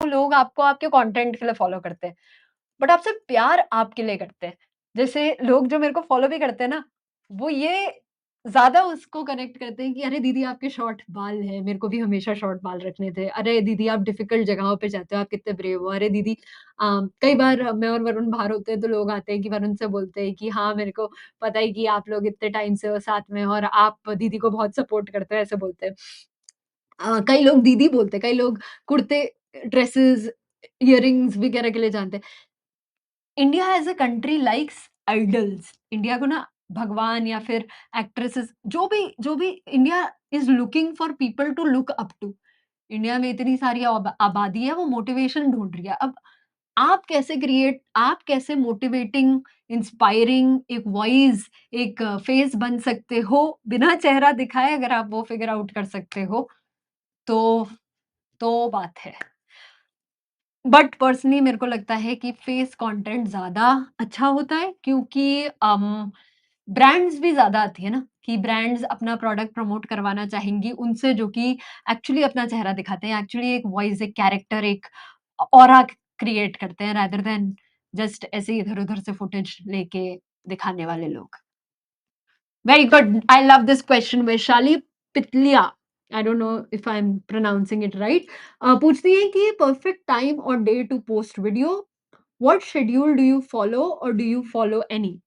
लोग आपको आपके कंटेंट के लिए फॉलो करते हैं, बट आपसे प्यार आपके लिए करते हैं। जैसे लोग जो मेरे को फॉलो भी करते हैं ना, वो ये ज़्यादा उसको कनेक्ट करते हैं कि अरे दीदी आपके शॉर्ट बाल हैं, मेरे को भी हमेशा शॉर्ट बाल रखने थे। अरे दीदी आप डिफिकल्ट जगहों पे जाते हो, आप कितने ब्रेव हो। अरे दीदी कई बार मैं और वरुण बाहर होते हैं तो लोग आते हैं कि वरुण से बोलते हैं कि हाँ, मेरे को पता है कि आप लोग इतने टाइम से हो साथ में और आप दीदी को बहुत सपोर्ट करते हो, ऐसे बोलते हैं। कई लोग दीदी बोलते हैं, कई लोग कुर्ते, ड्रेसेस, इयररिंग्स वगैरह के लिए जानते हैं। India as a country likes idols. India को ना भगवान या फिर एक्ट्रेसेस जो भी India is looking for people to look up to. India में इतनी सारी आबादी है, वो मोटिवेशन ढूँढ रही है। अब आप कैसे मोटिवेटिंग, इंस्पायरिंग एक वॉइस, एक फेस बन सकते हो, बिना चेहरा दिखाए अगर आप वो फिगर आउट कर सकते हो, तो बात है। बट पर्सनली मेरे को लगता है कि फेस कंटेंट ज़्यादा अच्छा होता है क्योंकि ब्रांड्स भी ज़्यादा आती है ना कि ब्रांड्स अपना प्रोडक्ट प्रमोट करवाना चाहेंगी उनसे जो कि एक्चुअली अपना चेहरा दिखाते हैं, एक्चुअली एक वॉइस, एक कैरेक्टर, एक ऑरा क्रिएट करते हैं रादर देन जस्ट ऐसे इधर-उधर से फुटेज लेके दिखाने वाले लोग। Very good, I love this question. Vaishali Pitliya, I don't know if I am pronouncing it right, पूछती है कि परफेक्ट टाइम और day to post video, what schedule do you follow और डू यू फॉलो एनी?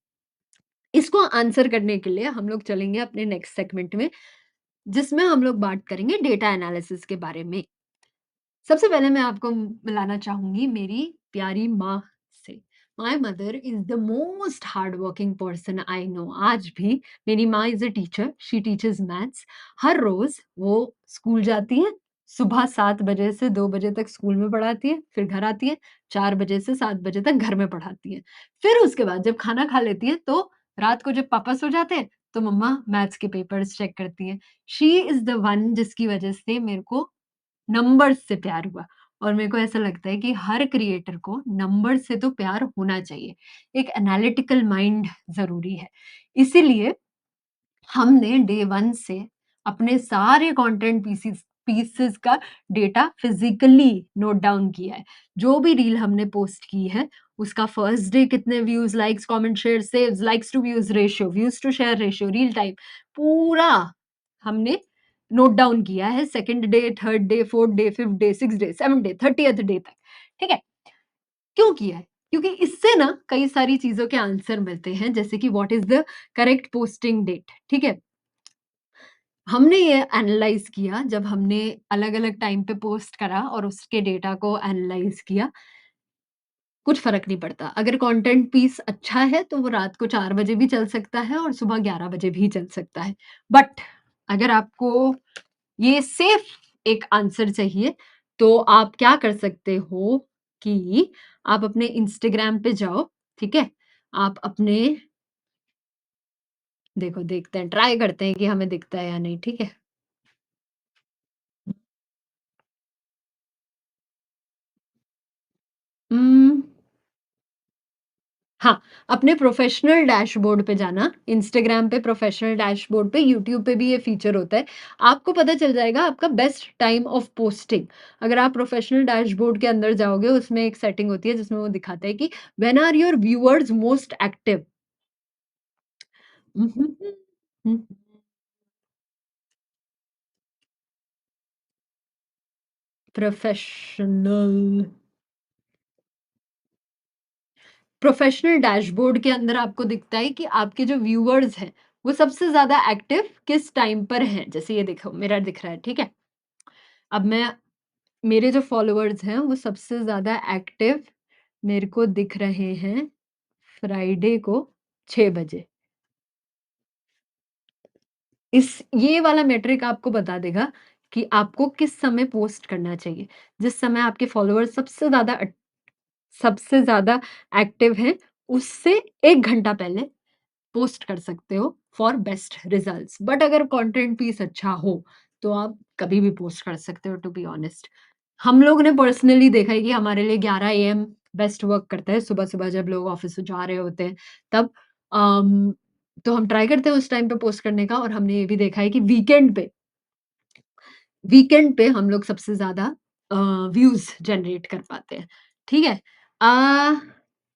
इसको आंसर करने के लिए हम लोग चलेंगे अपने नेक्स्ट सेगमेंट में, जिसमें हम लोग बात करेंगे डेटा एनालिसिस के बारे में। सबसे पहले मैं आपको मिलाना चाहूँगी मेरी प्यारी माँ से। My mother is the most hard working person I know. आज भी मेरी माँ is a teacher, she teaches maths. हर रोज़ वो स्कूल जाती हैं, सुबह 7 बजे से 2 बजे तक स्कूल में पढ़ाती है, फिर घर आती है, 4 बजे से 7 बजे तक घर में पढ़ाती है। फिर उसके बाद जब खाना खा लेती है, तो रात को जब पापा सो जाते हैं, तो मम्मा मैथ्स के पेपर्स चेक करती हैं। शी इज़ द वन जिसकी वजह से मेरे को नंबर्स से प्यार हुआ और मेरे को ऐसा लगता है कि हर क्रिएटर को नंबर्स से तो प्यार होना चाहिए। एक एनालिटिकल माइंड ज़रूरी है। इसीलिए हमने डे 1 से अपने सारे कंटेंट पीसेस पीसेस का डेटा फिज़िकली नोट डाउन किया है। जो भी रील हमने पोस्ट की है, उसका फर्स्ट डे कितने views, likes, comment, share, saves, likes to views ratio, views to share ratio, reel time, पूरा हमने नोट डाउन किया है। Second day, third day, fourth day, fifth day, sixth day, seventh day, 30th day तक। ठीक है? क्यों किया है? क्योंकि इससे ना कई सारी चीज़ों के आंसर मिलते हैं, जैसे कि what is the correct posting date, ठीक है? हमने ये एनालाइज़ किया जब हमने अलग-अलग टाइम पे पोस्ट करा और उसके डेटा को एनालाइज़ किया, कुछ फ़र्क नहीं पड़ता। अगर कंटेंट पीस अच्छा है, तो वो रात को 4 बजे भी चल सकता है और सुबह 11 बजे भी चल सकता है। बट अगर आपको ये सेफ एक आंसर चाहिए, तो आप क्या कर सकते हो कि आप अपने इंस्टाग्राम पे जाओ, ठीक है? आप अपने देखो देखते हैं, ट्राई करते हैं कि हमें दिखता है या नहीं, ठीक है? उम हाँ, अपने प्रोफ़ेशनल डैशबोर्ड पे जाना, इंस्टाग्राम पे प्रोफ़ेशनल डैशबोर्ड पे, यूट्यूब पे भी ये फ़ीचर होता है। आपको पता चल जाएगा आपका बेस्ट टाइम ऑफ पोस्टिंग। अगर आप प्रोफ़ेशनल डैशबोर्ड के अंदर जाओगे, उसमें एक सेटिंग होती है जिसमें वो दिखाता है कि when are your viewers most active. हुँ, प्रोफ़ेशनल प्रोफ़ेशनल डैशबोर्ड के अंदर आपको दिखता है कि आपके जो व्यूअर्स हैं, वो सबसे ज़्यादा एक्टिव किस टाइम पर हैं। जैसे ये देखो, मेरा दिख रहा है, ठीक है? अब मैं मेरे जो फॉलोअर्स हैं वो सबसे ज़्यादा एक्टिव मेरे को दिख रहे हैं फ्राइडे को 6 बजे। इस ये वाला मैट्रिक आपको बता देगा कि आपको किस समय पोस्ट करना चाहिए। जिस समय आपके फॉलोअर्स सबसे ज़्यादा एक्टिव हैं, उससे 1 घंटा पहले पोस्ट कर सकते हो फॉर बेस्ट रिजल्ट्स। बट अगर कंटेंट पीस अच्छा हो, तो आप कभी भी पोस्ट कर सकते हो टू बी ऑनेस्ट। हम लोग ने पर्सनली देखा है कि हमारे लिए 11 एएम बेस्ट वर्क करता है, सुबह-सुबह जब लोग ऑफ़िस से जा रहे होते हैं तब। अम, तो हम ट्राई करते हैं उस टाइम पे पोस्ट करने का और हमने ये भी देखा है कि वीकेंड पे हम लोग सबसे ज़्यादा अ, व्यूज़ जनरेट कर पाते हैं, ठीक है? अ,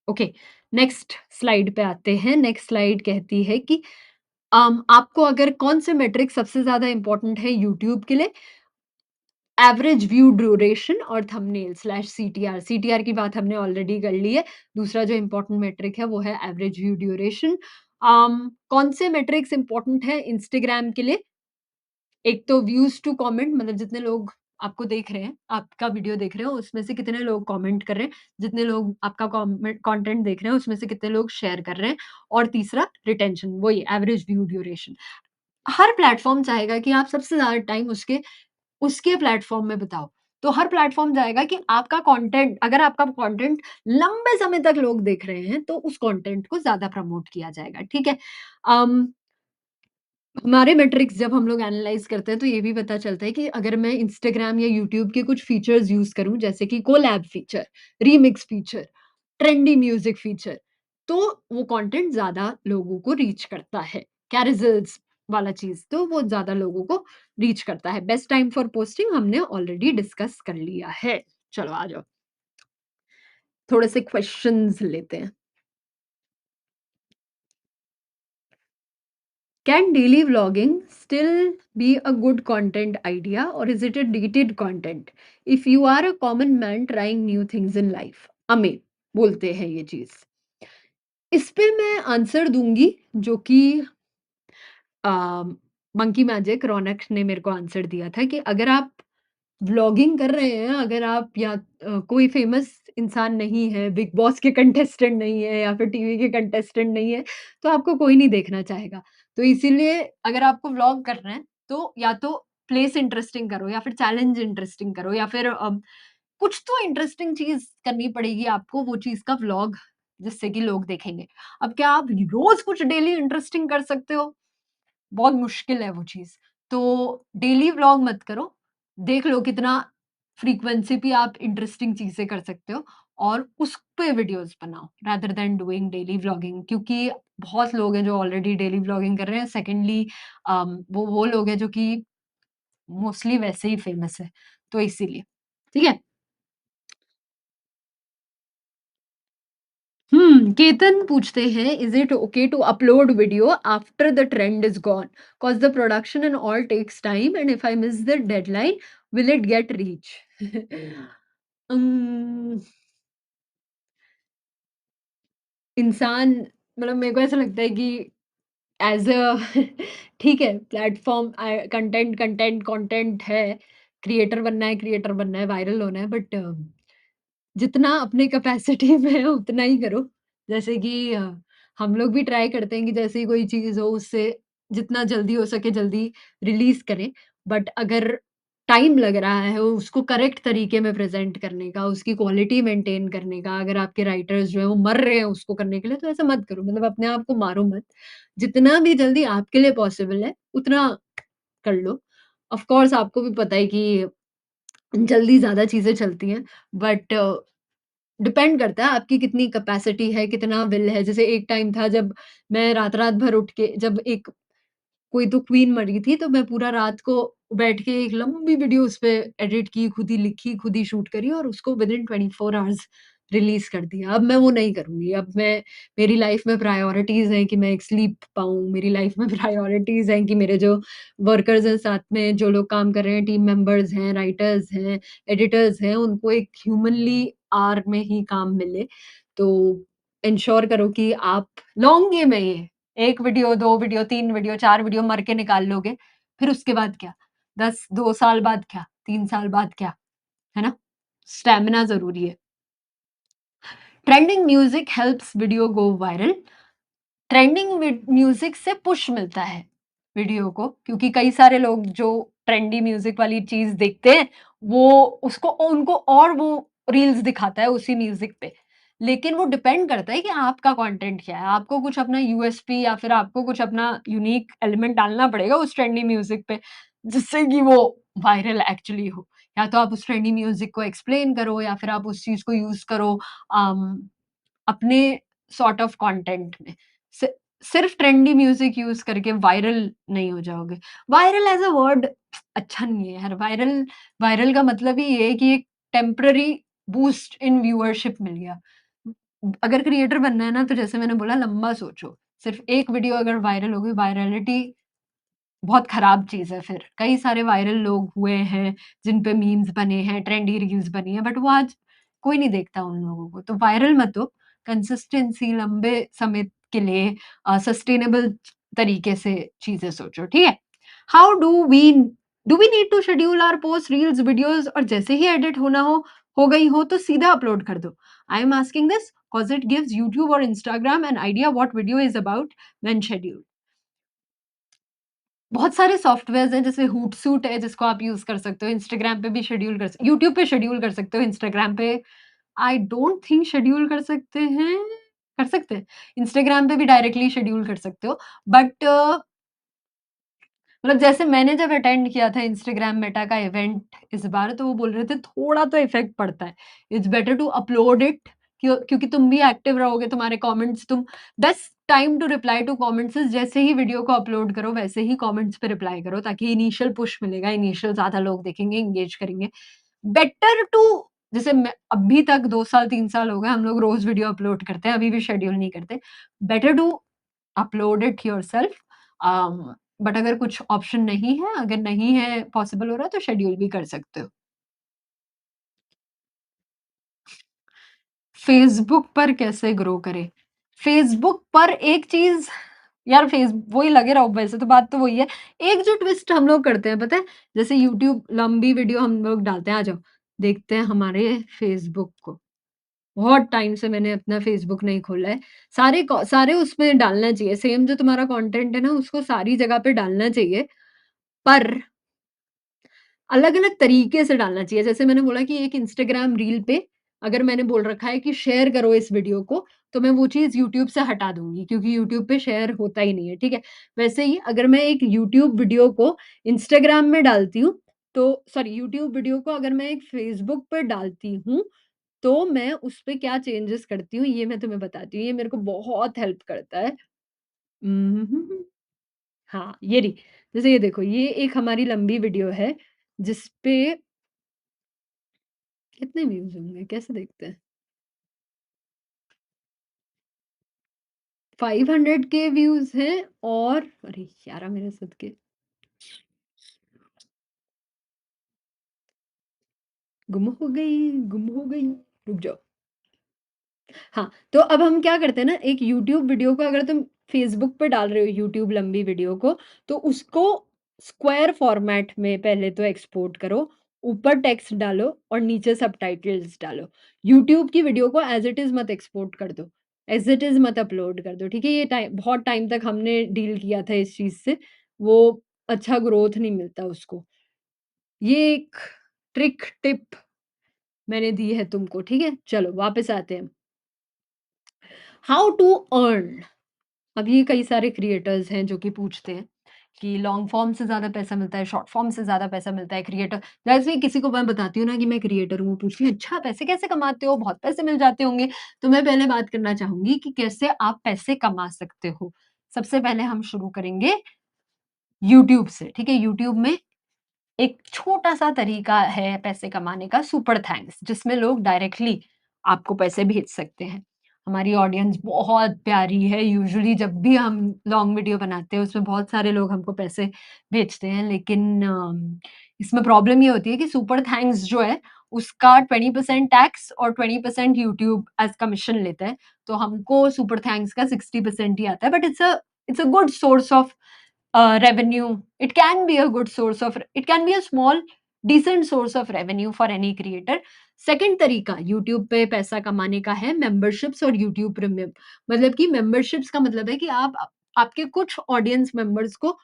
ओके, नेक्स्ट स्लाइड पे आते हैं। नेक्स्ट स्लाइड कहती है कि आपको अगर कौन से मेट्रिक सबसे ज़्यादा इम्पोर्टेंट है यूट्यूब के लिए? एवरेज व्यू ड्यूरेशन और थंबनेल स्लैश सीटीआर। सीटीआर की बात हमने ऑलरेडी कर ली है। दूसरा जो इम्पोर्टेंट मेट्रिक है वो है एवरेज व्यू ड्यूरेशन। कौन से मेट्रिक्स इम्पोर्टेंट है इंस्टाग्राम के लिए? एक तो व्यूज़ टू कमेंट, मतलब जितने लोग आपको देख रहे हैं, आपका वीडियो देख रहे हो, उसमें से कितने लोग कमेंट कर रहे हैं, जितने लोग आपका कॉमेंट कंटेंट देख रहे हैं, उसमें से कितने लोग शेयर कर रहे हैं, और तीसरा रिटेंशन, वही एवरेज व्यू ड्यूरेशन। हर प्लेटफ़ॉर्म चाहेगा कि आप सबसे ज़्यादा टाइम उसके उसके प्लेटफ़ॉर्म में बिताओ। तो हर प्लेटफ़ॉर्म चाहेगा कि आपका कंटेंट, अगर आपका कंटेंट लंबे समय तक लोग देख रहे हैं, तो उस कंटेंट को ज़्यादा प्रमोट किया जाएगा, ठीक है? अम हमारे मैट्रिक्स जब हम लोग एनालाइज़ करते हैं, तो ये भी पता चलता है कि अगर मैं इंस्टाग्राम या यूट्यूब के कुछ फीचर्स यूज़ करूँ, जैसे कि collab feature, remix feature, trendy music feature, तो वो कंटेंट ज़्यादा लोगों को रीच करता है। कैरोज़ल्स वाला चीज़, तो वो ज़्यादा लोगों को रीच करता है। बेस्ट टाइम फॉर पोस्टिंग हमने ऑलरेडी डिस्कस कर लिया है। चलो आ जाओ, थोड़े से क्वेश्चन्स लेते हैं। Can daily vlogging still be a good content idea, or is it a dated content? If you are a common man trying new things in life, Amit बोलते हैं ये चीज़। इस पे मैं आंसर दूँगी, जो कि अ, मंकी मैजिक रौनक ने मेरे को आंसर दिया था कि अगर आप व्लॉगिंग कर रहे हैं, अगर आप या कोई फ़ेमस इंसान नहीं है, बिग बॉस के कंटेस्टेंट नहीं है या फिर टीवी के कंटेस्टेंट नहीं है, तो आपको कोई नहीं देखना चाहेगा। तो इसीलिए अगर आपको व्लॉग करना है, तो या तो प्लेस इंटरेस्टिंग करो या फिर चैलेंज इंटरेस्टिंग करो या फिर कुछ तो इंटरेस्टिंग चीज़ करनी पड़ेगी आपको, वो चीज़ का व्लॉग, जिससे कि लोग देखेंगे। अब क्या आप रोज़ कुछ डेली इंटरेस्टिंग कर सकते हो? बहुत मुश्किल है वो चीज़। तो डेली व्लॉग मत करो, देख लो कितना फ्रीक्वेंसी पे आप इंटरेस्टिंग चीज़ें कर सकते हो और उस पे वीडियोज़ बनाओ rather than doing daily vlogging, क्योंकि बहुत लोग हैं जो ऑलरेडी डेली व्लॉगिंग कर रहे हैं। सेकंडली वो लोग हैं जो कि मोस्टली वैसे ही फेमस है, तो इसीलिए। ठीक है? केतन पूछते हैं, is it okay to upload video after the trend is gone? Cause the production and all takes time and if I miss the deadline, will it get reach? Um, इंसान, मतलब मेरे को ऐसा लगता है कि एज़ अ ठीक है, प्लेटफ़ॉर्म कंटेंट है, क्रिएटर बनना है, वायरल होना है, बट जितना अपने कैपेसिटी में है उतना ही करो। जैसे कि हम लोग भी ट्राई करते हैं कि जैसे ही कोई चीज़ हो उससे जितना जल्दी हो सके जल्दी रिलीज़ करें। बट अगर टाइम लग रहा है उसको करेक्ट तरीके में प्रेज़ेंट करने का, उसकी क्वालिटी मेंटेन करने का, अगर आपके राइटर्स जो हैं वो मर रहे हैं उसको करने के लिए, तो ऐसा मत करो। मतलब अपने आप को मारो मत। जितना भी जल्दी आपके लिए पॉसिबल है उतना कर लो। ऑफ़ कोर्स आपको भी पता है कि जल्दी ज़्यादा चीज़ें चलती हैं, बट डिपेंड करता है आपकी कितनी कैपेसिटी है, कितना विल है। जैसे एक टाइम था जब मैं रात-रात भर उठ के, जब एक कोई तो क्वीन मरी थी, तो मैं पूरा रात को बैठ के एक लंबी वीडियो उस पे एडिट की, खुद ही लिखी, खुद ही शूट करी और उसको विदिन 24 आवर्स रिलीज़ कर दिया। अब मैं वो नहीं करूँगी। अब मैं, मेरी लाइफ़ में प्रायोरिटीज़ हैं कि मैं एक स्लीप पाऊँ, मेरी लाइफ़ में प्रायोरिटीज़ हैं कि मेरे जो वर्कर्स हैं साथ में, जो लोग काम कर रहे हैं, टीम मेंबर्स हैं, राइटर्स हैं, एडिटर्स हैं, उनको एक ह्यूमनली आवर में ही काम मिले। तो एन्श्योर करो कि आप, लॉन्ग गेम है ये। 1 वीडियो, 2 वीडियो, 3 वीडियो, 4 वीडियो मर के निकाल लोगे, फिर उसके बाद क्या? 2 साल बाद क्या? 3 साल बाद क्या? है ना? स्टैमिना ज़रूरी है। Trending music helps video go viral. Trending music से पुश मिलता है वीडियो को, क्योंकि कई सारे लोग जो ट्रेंडी म्यूजिक वाली चीज देखते हैं, वो उसको उनको और वो रील्स दिखाता है उसी म्यूजिक पे। लेकिन वो डिपेंड करता है कि आपका कंटेंट क्या है। आपको कुछ अपना यूएसपी या फिर आपको कुछ अपना यूनिक एलिमेंट डालना पड़ेगा उस ट्रेंडी म्यूजिक पे, जिससे कि वो वायरल एक्चुअली हो। या तो आप उस ट्रेंडी म्यूजिक को एक्सप्लेन करो या फिर आप उस चीज को यूज करो अपने सॉर्ट ऑफ कंटेंट में। सिर्फ ट्रेंडी म्यूज़िक यूज़ करके वायरल नहीं हो जाओगे। वायरल एज़ अ वर्ड अच्छा नहीं है यार, वायरल वायरल का मतलब ही ये है कि एक टेम्परेरी बूस्ट इन व्यूअरशिप मिल गया। अगर क्रिएटर बनना है ना, तो जैसे मैंने बोला लंबा सोचो। सिर्फ एक वीडियो अगर वायरल हो गई, वायरैलिटी बहुत खराब चीज़ है फिर। कई सारे वायरल लोग हुए हैं, जिन पे मीम्स बने हैं, ट्रेंडी रील्स बनी हैं, बट वो आज कोई नहीं देखता उन लोगों को। तो वायरल मत हो, कंसिस्टेंसी लंबे समय के लिए सस्टेनेबल तरीके से चीज़ें सोचो, ठीक है? How do we need to schedule our post, reels, videos और जैसे ही एडिट होना हो गई हो तो सीधा अपलोड कर दो। I am asking this because it gives YouTube और Instagram an idea what video is about when scheduled. बहुत सारे सॉफ्टवेयर्स हैं जैसे हूटसूट है जिसको आप यूज़ कर सकते हो, इंस्टाग्राम पे भी शेड्यूल कर स यूट्यूब पे शेड्यूल कर सकते हो, इंस्टाग्राम पे आई डोंट थिंक शेड्यूल कर सकते हैं, कर सकते हैं। इंस्टाग्राम पे भी डायरेक्टली शेड्यूल कर सकते हो बट मतलब जैसे मैंने जब अटेंड किया था इंस्टाग्राम मेटा का इवेंट इस बार तो वो बोल रहे थे थोड़ा तो इफ़ेक्ट पड़ता है। It's better to upload it क्योंकि तुम भी एक्टिव रहोगे, तुम्हारे कमेंट्स तुम best time to reply to comments is जैसे ही वीडियो को अपलोड करो वैसे ही कमेंट्स पे रिप्लाई करो ताकि इनिशियल पुश मिलेगा, इनिशियल ज़्यादा लोग देखेंगे, एंगेज करेंगे। बेटर टू जैसे मैं अभी तक 2 साल 3 साल हो गए हम लोग रोज़ वीडियो अपलोड करते हैं, अभी भी शेड्यूल नहीं करते। Better to upload it yourself but अगर कुछ ऑप्शन नहीं है, अगर नहीं है पॉसिबल हो रहा है तो शेड्यूल भी कर सकते हो। फेसबुक पर कैसे ग्रो करें? फेसबुक पर एक चीज़ यार फेस वही लगे रहो वैसे तो बात तो वही है। एक जो ट्विस्ट हम लोग करते हैं पता है? जैसे यूट्यूब लंबी वीडियो हम लोग डालते हैं, आ जाओ, देखते हैं हमारे फेसबुक को। बहुत टाइम से मैंने अपना फेसबुक नहीं खोला है। सारे उसमें डालना चाहिए, सेम जो तुम्हारा कंटेंट है ना उसको सारी जगह पे डालना चाहिए। पर अलग-अलग तरीके से डालना चाहिए। जैसे मैंने बोला कि एक इंस्टाग्राम रील पे अगर मैंने बोल रखा है कि शेयर करो इस वीडियो को, तो मैं वो चीज़ यूट्यूब से हटा दूँगी क्योंकि यूट्यूब पे शेयर होता ही नहीं है, ठीक है? वैसे ही अगर मैं एक यूट्यूब वीडियो को इंस्टाग्राम में डालती हूँ, तो सॉरी यूट्यूब वीडियो को अगर मैं एक फेसबुक पे डालती हूँ, तो मैं उस पे क्या चेंजेस करती हूँ, ये मैं तुम्हें बताती हूँ। ये मेरे को बहुत हेल्प करता है। उम, हाँ, ये रही। जैसे ये देखो, ये एक हमारी लंबी वीडियो है, जिस पे कितने व्यूज़ होंगे? कैसे देखते हैं? 500 के व्यूज़ हैं और अरे यारा मेरे सदके! गुम हो गई, रुक जाओ। हाँ, तो अब हम क्या करते हैं ना, एक यूट्यूब वीडियो को अगर तुम फेसबुक पे डाल रहे हो यूट्यूब लंबी वीडियो को, तो उसको स्क्वायर फॉर्मेट में पहले तो एक्सपोर्ट करो, ऊपर टेक्स्ट डालो और नीचे सबटाइटल्स डालो। यूट्यूब की वीडियो को एज़ इट इज़ मत एक्सपोर्ट कर दो, एज़ इट इज़ मत अपलोड कर दो, ठीक है? ये बहुत टाइम तक हमने डील किया था इस चीज़ से, वो अच्छा ग्रोथ नहीं मिलता उसको। ये एक ट्रिक टिप मैंने दी है तुमको, ठीक है? चलो वापस आते हैं। हाउ टू अर्न अब ये कई सारे क्रिएटर्स हैं जो कि पूछते हैं कि लॉन्ग फॉर्म से ज़्यादा पैसा मिलता है, शॉर्ट फॉर्म से ज़्यादा पैसा मिलता है क्रिएटर जैसे ही किसी को मैं बताती हूँ ना कि मैं क्रिएटर हूँ, वो पूछती है, "अच्छा पैसे कैसे कमाते हो? बहुत पैसे मिल जाते होंगे।" तो मैं पहले बात करना चाहूँगी कि कैसे आप पैसे कमा सकते हो। सबसे पहले हम शुरू करेंगे यूट्यूब से, ठीक है? यूट्यूब में एक छोटा-सा तरीका है पैसे कमाने का सुपर थैंक्स जिसमें लोग डायरेक्टली आपको पैसे भेज सकते हैं। हमारी ऑडियंस बहुत प्यारी है, यूजुअली जब भी हम लॉन्ग वीडियो बनाते हैं उसमें बहुत सारे लोग हमको पैसे भेजते हैं लेकिन इसमें प्रॉब्लम ये होती है कि सुपर थैंक्स जो है उसका 20% टैक्स और 20% यूट्यूब एज़ कमीशन लेता है। तो हमको सुपर थैंक्स का 60% ही आता है but it's a good source of revenue. It can be a good source of it can be a small decent source of revenue for any creator. Second तरीका YouTube पे पैसा कमाने का है मेंबरशिप्स और यूट्यूब प्रीमियम। मतलब कि memberships का मतलब है कि आप आपके कुछ ऑडियंस मेंबर्स को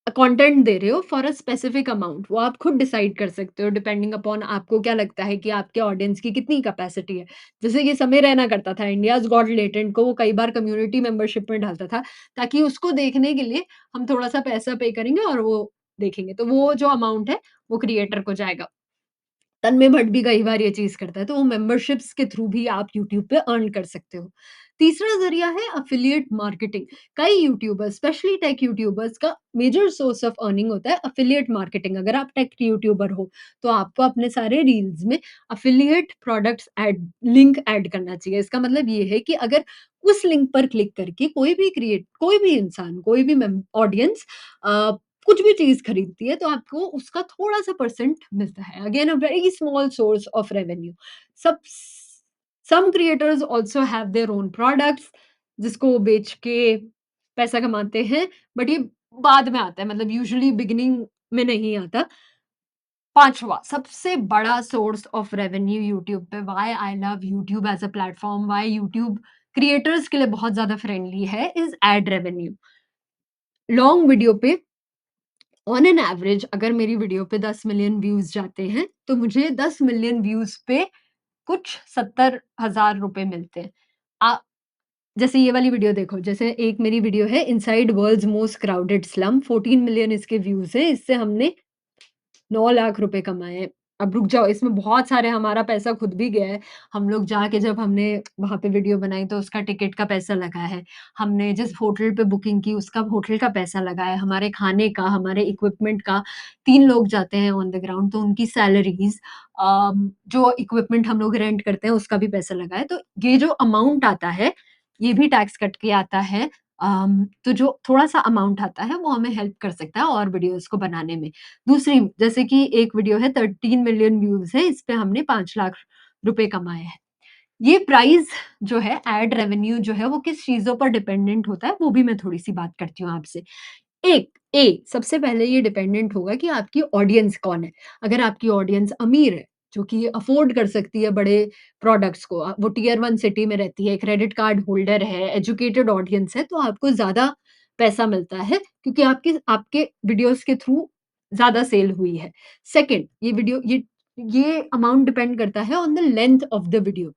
कंटेंट दे रहे हो फॉर अ स्पेसिफिक अमाउंट वो आप खुद डिसाइड कर सकते हो डिपेंडिंग अपॉन आपको क्या लगता है कि आपके ऑडियंस की कितनी कैपेसिटी है। जैसे ये समय रैना करता था इंडियाज़ गॉट लेटेंट को वो कई बार कम्युनिटी मेंबरशिप में डालता था ताकि उसको देखने के लिए हम थोड़ा-सा पैसा पे करेंगे और वो देखेंगे। तो वो जो अमाउंट है वो क्रिएटर को जाएगा। तन्मय भट्ट भी कई बार ये चीज़ करता है, तो वो मेंबरशिप्स के थ्रू भी आप यूट्यूब पे अर्न कर सकते हो। तीसरा ज़रिया है एफ़िलिएट मार्केटिंग। कई यूट्यूबर्स, स्पेशली टेक यूट्यूबर्स का मेजर सोर्स ऑफ अर्निंग होता है एफ़िलिएट मार्केटिंग। अगर आप टेक यूट्यूबर हो, तो आपको अपने सारे रील्स में एफ़िलिएट प्रोडक्ट्स लिंक ऐड करना चाहिए। इसका मतलब ये है कि अगर उस लिंक पर क्लिक करके कोई भी इंसान, कोई भी ऑडियंस अ, कुछ भी चीज़ खरीदती है, तो आपको उसका थोड़ा-सा परसेंट मिलता है। Again a very small source of revenue. सब some creators also have their own products, जिसको वो बेच के पैसा कमाते हैं, बट ये बाद में आता है, मतलब यूजुअली बिगिनिंग में नहीं आता। 5वाँ सबसे बड़ा सोर्स ऑफ रेवेन्यू यूट्यूब पे, why I love YouTube as a platform, why YouTube creators के लिए बहुत ज़्यादा फ्रेंडली है, is ad revenue. Long video पे ऑन एन एवरेज अगर मेरी वीडियो पे 10 मिलियन व्यूज़ जाते हैं, तो मुझे 10 मिलियन व्यूज़ पे कुछ 70,000 रुपए मिलते हैं। अ, जैसे ये वाली वीडियो देखो, जैसे एक मेरी वीडियो है inside world's most crowded slum, 14 million इसके व्यूज़ हैं, इससे हमने 9 लाख रुपए कमाए हैं। अब रुक जाओ, इसमें बहुत सारे हमारा पैसा खुद भी गया है। हम लोग जाके जब हमने वहाँ पे वीडियो बनाई तो उसका टिकट का पैसा लगा है। हमने जिस होटल पे बुकिंग की उसका होटल का पैसा लगा है, हमारे खाने का, हमारे इक्विपमेंट का। 3 लोग जाते हैं ऑन द ग्राउंड तो उनकी सैलरीज़, जो इक्विपमेंट हम लोग रेंट करते हैं उसका भी पैसा लगा है। तो ये जो अमाउंट आता है, ये भी टैक्स कट के आता है। तो जो थोड़ा-सा अमाउंट आता है वो हमें हेल्प कर सकता है और वीडियोज़ को बनाने में। दूसरी, जैसे कि एक वीडियो है 13 मिलियन व्यूज़ है, इस पे हमने 5 लाख रुपए कमाए हैं। ये प्राइस जो है, एड रेवेन्यू जो है, वो किस चीज़ों पर डिपेंडेंट होता है, वो भी मैं थोड़ी-सी बात करती हूँ आपसे। सबसे पहले ये डिपेंडेंट होगा कि आपकी ऑडियंस कौन है। अगर आपकी ऑडियंस अमीर है, जो कि अफ़ोर्ड कर सकती है बड़े प्रोडक्ट्स को, वो टियर 1 सिटी में रहती है, क्रेडिट कार्ड होल्डर है, एजुकेटेड ऑडियंस है, तो आपको ज़्यादा पैसा मिलता है क्योंकि आपके आपके वीडियोज़ के थ्रू ज़्यादा सेल हुई है। सेकंड, ये अमाउंट डिपेंड करता है on the length of the video.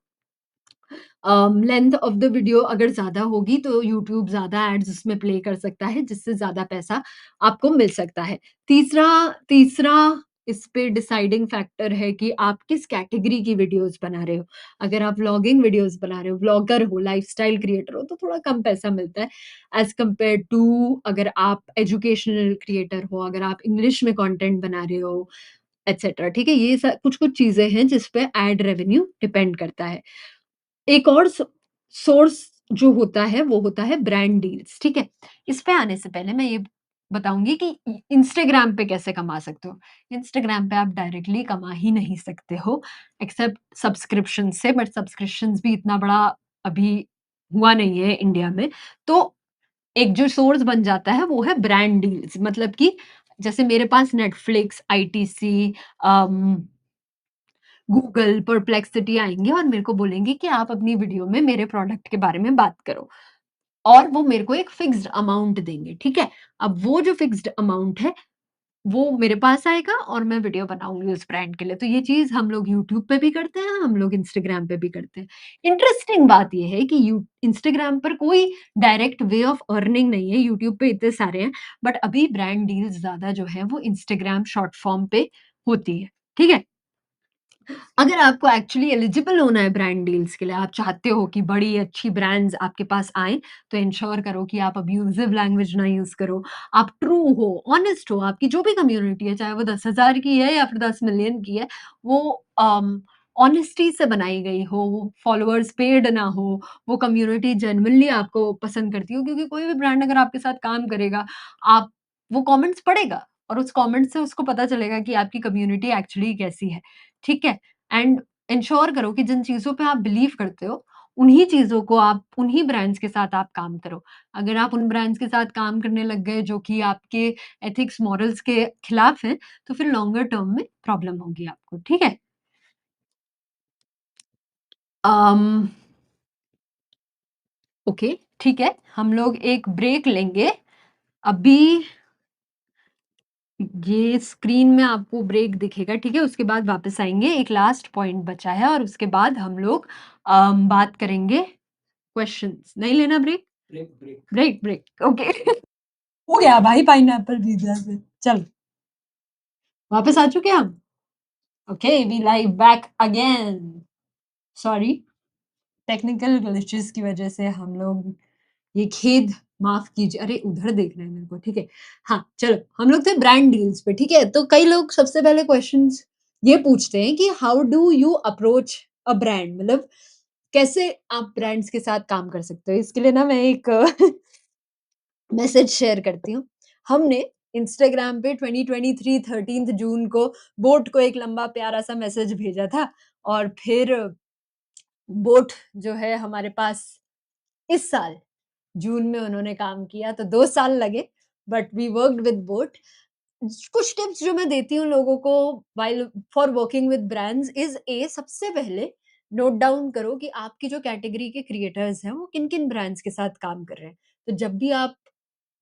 Length of the video अगर ज़्यादा होगी तो यूट्यूब ज़्यादा एड्स उसमें प्ले कर सकता है, जिससे ज़्यादा पैसा आपको मिल सकता है। तीसरा तीसरा इस पे डिसाइडिंग फैक्टर है कि आप किस कैटेगरी की वीडियोज़ बना रहे हो। अगर आप व्लॉगिंग वीडियोज़ बना रहे हो, व्लॉगर हो, लाइफ़स्टाइल क्रिएटर हो, तो थोड़ा कम पैसा मिलता है एज़ कम्पेयर टू अगर आप एजुकेशनल क्रिएटर हो, अगर आप इंग्लिश में कंटेंट बना रहे हो, एटसेट्रा। ठीक है? ये स कुछ-कुछ चीज़ें हैं जिस पे एड रेवेन्यू डिपेंड करता है। एक और सोर्स जो होता है वो होता है ब्रांड डील्स, ठीक है? इस पे आने से पहले मैं ये बताऊँगी कि इंस्टाग्राम पे कैसे कमा सकते हो। इंस्टाग्राम पे आप डायरेक्टली कमा ही नहीं सकते हो एक्सेप्ट सब्सक्रिप्शन से, बट सब्सक्रिप्शंस भी इतना बड़ा अभी हुआ नहीं है इंडिया में। तो एक जो सोर्स बन जाता है वो है ब्रांड डील्स, मतलब कि जैसे मेरे पास नेटफ्लिक्स, आईटीसी, अम गूगल, परप्लेक्सिटी आएँगे और मेरे को बोलेंगे कि आप अपनी वीडियो में मेरे प्रोडक्ट के बारे में बात करो, और वो मेरे को एक फिक्स्ड अमाउंट देंगे, ठीक है? अब वो जो फिक्स्ड अमाउंट है, वो मेरे पास आएगा और मैं वीडियो बनाऊँगी उस ब्रांड के लिए। तो ये चीज़ हम लोग यूट्यूब पे भी करते हैं, हम लोग इंस्टाग्राम पे भी करते हैं। इंटरेस्टिंग बात ये है कि यू इंस्टाग्राम पर कोई डायरेक्ट वे ऑफ अर्निंग नहीं है, यूट्यूब पे इतने सारे हैं, बट अभी ब्रांड डील्स ज़्यादा जो है वो इंस्टाग्राम शॉर्ट फॉर्म पे होती है, ठीक है? अगर आपको एक्चुअली एलिजिबल होना है ब्रांड डील्स के लिए, आप चाहते हो कि बड़ी अच्छी ब्रांड्स आपके पास आएँ, तो एंश्योर करो कि आप अब्यूज़िव लैंग्वेज ना यूज़ करो। आप ट्रू हो, ऑनेस्ट हो, आपकी जो भी कम्युनिटी है, चाहे वो 10,000 की है या फिर 10 मिलियन की है, वो ऑनेस्टी से बनाई गई हो, वो फॉलोअर्स पेड ना हो, वो कम्युनिटी जेन्युइनली आपको पसंद करती हो, क्योंकि कोई भी ब्रांड अगर आपके साथ काम करेगा, आप वो कमेंट्स पढ़ेगा और उस कमेंट से उसको पता चलेगा कि आपकी कम्युनिटी एक्चुअली कैसी है, ठीक है? एंड एन्श्योर करो कि जिन चीज़ों पे आप बिलीव करते हो, उन्हीं चीज़ों को आप उन्हीं ब्रांड्स के साथ आप काम करो। अगर आप उन ब्रांड्स के साथ काम करने लग गए जो कि आपके एथिक्स, मॉरल्स के खिलाफ हैं, तो फिर लॉन्गर टर्म में प्रॉब्लम होगी आपको, ठीक है? अम, ओके, ठीक है, हम लोग एक ब्रेक लेंगे। अभी ये स्क्रीन में आपको ब्रेक दिखेगा, ठीक है? उसके बाद वापस आएँगे, एक लास्ट पॉइंट बचा है और उसके बाद हम लोग बात करेंगे क्वेश्चन्स। नहीं लेना ब्रेक? Break, break, okay. हो गया भाई पाइनएप्पल पिज़्ज़ा से। चल, वापस आ चुके हम? Okay, we live back again. Sorry. Technical glitches की वजह से हम लोग ये खेद माफ़ कीजिए अरे! उधर देख रहे हैं मेरे को, ठीक है। हाँ, चलो हम लोग थे ब्रांड डील्स पे, ठीक है। तो कई लोग सबसे पहले क्वेश्चन्स ये पूछते हैं कि how do you approach a brand मतलब कैसे आप ब्रांड्स के साथ काम कर सकते हो? इसके लिए ना मैं एक मैसेज शेयर करती हूँ। हमने इंस्टाग्राम पे 2023 13th जून को बोट को एक लंबा प्यारा-सा मैसेज भेजा था और फिर बोट जो है हमारे पास इस साल जून में उन्होंने काम किया तो 2 साल लगे but we worked with Boat. कुछ टिप्स जो मैं देती हूँ लोगों को while for working with brands is a सबसे पहले नोट डाउन करो कि आपकी जो कैटेगरी के क्रिएटर्स हैं वो किन-किन ब्रांड्स के साथ काम कर रहे हैं। तो जब भी आप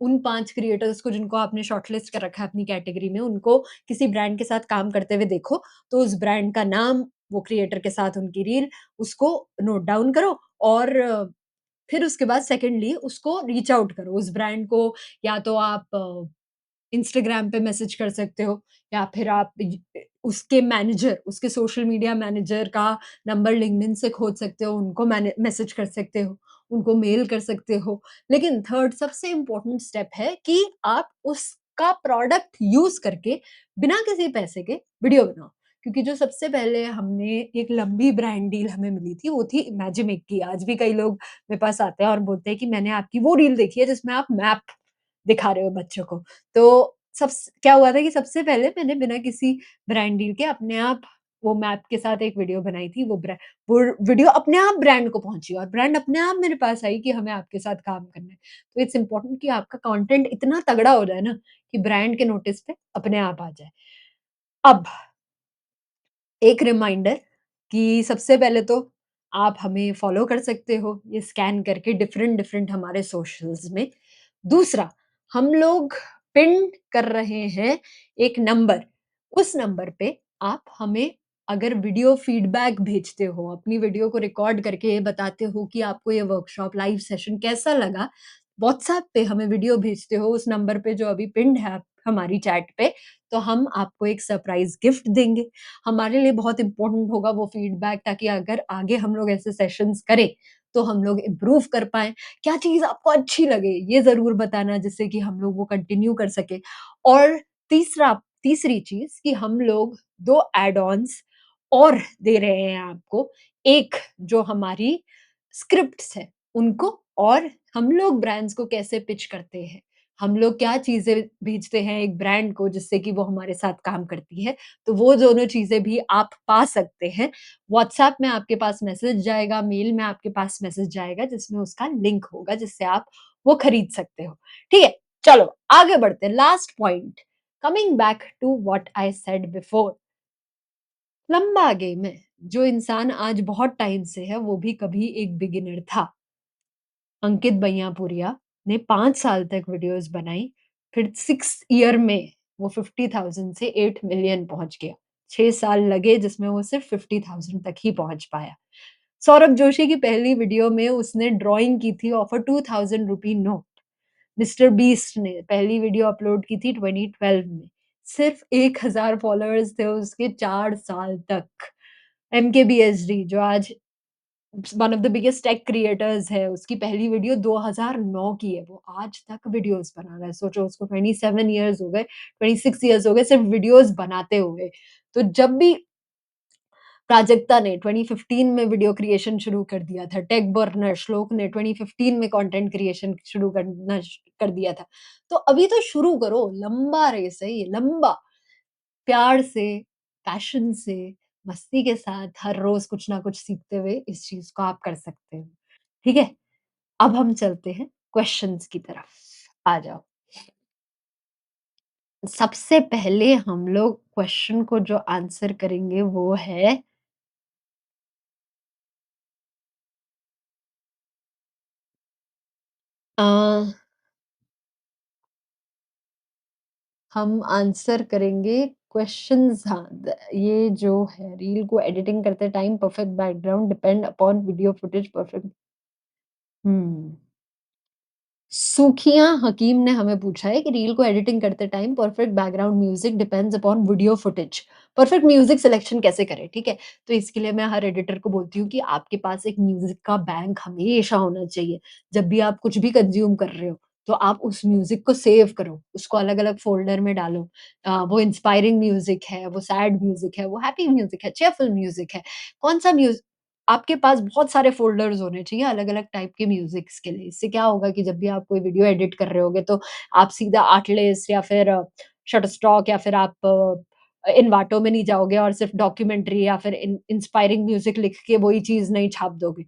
उन 5 क्रिएटर्स को जिनको आपने शॉर्टलिस्ट कर रखा है अपनी कैटेगरी में, उनको किसी ब्रांड के साथ काम करते हुए देखो, तो उस ब्रांड का नाम, वो क्रिएटर के साथ उनकी रील, उसको नोट डाउन करो और फिर उसके बाद सेकंडली उसको रीच आउट करो। उस ब्रांड को या तो आप इंस्टाग्राम पे मैसेज कर सकते हो या फिर आप उसके मैनेजर, उसके सोशल मीडिया मैनेजर का नंबर लिंक्डइन से खोज सकते हो, उनको मैसेज कर सकते हो, उनको मेल कर सकते हो। लेकिन थर्ड सबसे इम्पोर्टेंट स्टेप है कि आप उसका प्रोडक्ट यूज़ करके बिना किसी पैसे के वीडियो बनाओ। क्योंकि जो सबसे पहले हमने एक लंबी ब्रांड डील हमें मिली थी, वो थी इमेजिमिक की। आज भी कई लोग मेरे पास आते हैं और बोलते हैं कि मैंने आपकी वो रील देखी है जिसमें आप मैप दिखा रहे हो बच्चों को। तो सबस क्या हुआ था कि सबसे पहले मैंने बिना किसी ब्रांड डील के अपने आप वो मैप के साथ एक वीडियो बनाई थी। वो वीडियो अपने आप ब्रांड को पहुँची और ब्रांड अपने आप मेरे पास आई कि हमें आपके साथ काम करना है। तो इट्स इम्पोर्टेंट कि आपका कंटेंट इतना तगड़ा हो जाए ना कि ब्रांड के नोटिस पे अपने आप आ जाए। अब एक रिमाइंडर कि सबसे पहले तो आप हमें फ़ॉलो कर सकते हो, ये स्कैन करके डिफरेंट-डिफरेंट हमारे सोशल्स में। दूसरा, हम लोग पिन कर रहे हैं एक नंबर, उस नंबर पे आप हमें अगर वीडियो फीडबैक भेजते हो, अपनी वीडियो को रिकॉर्ड करके ये बताते हो कि आपको ये वर्कशॉप, लाइव सेशन कैसा लगा, व्हाट्सएप पे हमें वीडियो भेजते हो उस नंबर पे जो अभी पिन्ड है हमारी चैट पे, तो हम आपको एक सरप्राइज़ गिफ्ट देंगे। हमारे लिए बहुत इम्पोर्टेंट होगा वो फीडबैक ताकि अगर आगे हम लोग ऐसे सेशंस करें, तो हम लोग इम्प्रूव कर पाएँ। क्या चीज़ आपको अच्छी लगे, ये ज़रूर बताना जिससे कि हम लोग वो कंटिन्यू कर सकें। और तीसरी चीज़ कि हम लोग 2 ऐड ऑन्स और दे रहे हैं आपको। एक जो हमारी स्क्रिप्ट्स हैं, उनको और हम लोग ब्रांड्स को कैसे पिच करते हैं। हम लोग क्या चीज़ें भेजते हैं एक ब्रांड को जिससे कि वो हमारे साथ काम करती है। तो वो दोनों चीज़ें भी आप पा सकते हैं। व्हाट्सएप में आपके पास मैसेज जाएगा, मेल में आपके पास मैसेज जाएगा जिसमें उसका लिंक होगा जिससे आप वो खरीद सकते हो। ठीक है? चलो आगे बढ़ते हैं। Last point coming back to what I said before लंबा गेम है। जो इंसान आज बहुत टाइम से है वो भी कभी एक बिगिनर था। अंकित बइयापुरिया ने 5 साल तक वीडियोज़ बनाई, फिर 6 ईयर में वो 50,000 से 8 मिलियन पहुँच गया। 6 साल लगे जिसमें वो सिर्फ़ 50,000 तक ही पहुँच पाया। सौरभ जोशी की पहली वीडियो में उसने ड्राइंग की थी of a 2000 rupee note. Mister beast ने पहली वीडियो अपलोड की थी 2012 में। सिर्फ़ 1000 फॉलोअर्स थे उसके 4 साल तक। एमकेबीएचडी जो आज one of the biggest tech creators है, उसकी पहली वीडियो 2009 की है, वो आज तक वीडियोज़ बना रहा है। सोचो उसको 27 इयर्स हो गए, 26 इयर्स हो गए सिर्फ वीडियोज़ बनाते हुए। तो जब भी प्राजक्ता ने 2015 में वीडियो क्रिएशन शुरू कर दिया था, टेक बर्नर श्लोक ने 2015 में कंटेंट क्रिएशन शुरू करना श कर दिया था। तो अभी तो शुरू करो, लंबा रेस है ये, लंबा। प्यार से, पैशन से, मस्ती के साथ हर रोज़ कुछ ना कुछ सीखते हुए इस चीज़ को आप कर सकते हो। ठीक है? अब हम चलते हैं क्वेश्चन्स की तरफ। आ जाओ। सबसे पहले हम लोग क्वेश्चन को जो आंसर करेंगे वो है अ, हम आंसर करेंगे क्वेश्चन्स हाँ, ये जो है रील को एडिटिंग करते time perfect background depend upon video footage perfect हुँ। सूखिया हकीम ने हमें पूछा है कि रील को एडिटिंग करते time perfect background music depends upon video footage. Perfect music selection कैसे करें, ठीक है? तो इसके लिए मैं हर एडिटर को बोलती हूँ कि आपके पास एक म्यूजिक का बैंक हमेशा होना चाहिए। जब भी आप कुछ भी कंज्यूम कर रहे हो, तो आप उस म्यूजिक को सेव करो, उसको अलग-अलग फ़ोल्डर में डालो। वो इंस्पायरिंग म्यूजिक है, वो सैड म्यूजिक है, वो हैप्पी म्यूजिक है, चीयरफुल म्यूजिक है। कौन-सा म्यूज़ आपके पास बहुत सारे फ़ोल्डर्स होने चाहिए अलग-अलग टाइप के म्यूज़िक्स के लिए। इससे क्या होगा कि जब भी आप कोई वीडियो एडिट कर रहे होगे तो आप सीधा आर्टलिस्ट या फिर शटरस्टॉक या फिर आप इन्वाटो में नहीं जाओगे और सिर्फ़ डॉक्यूमेंट्री या फिर इंस्पायरिंग म्यूज़िक लिख के वही चीज़ नहीं छाप दोगे।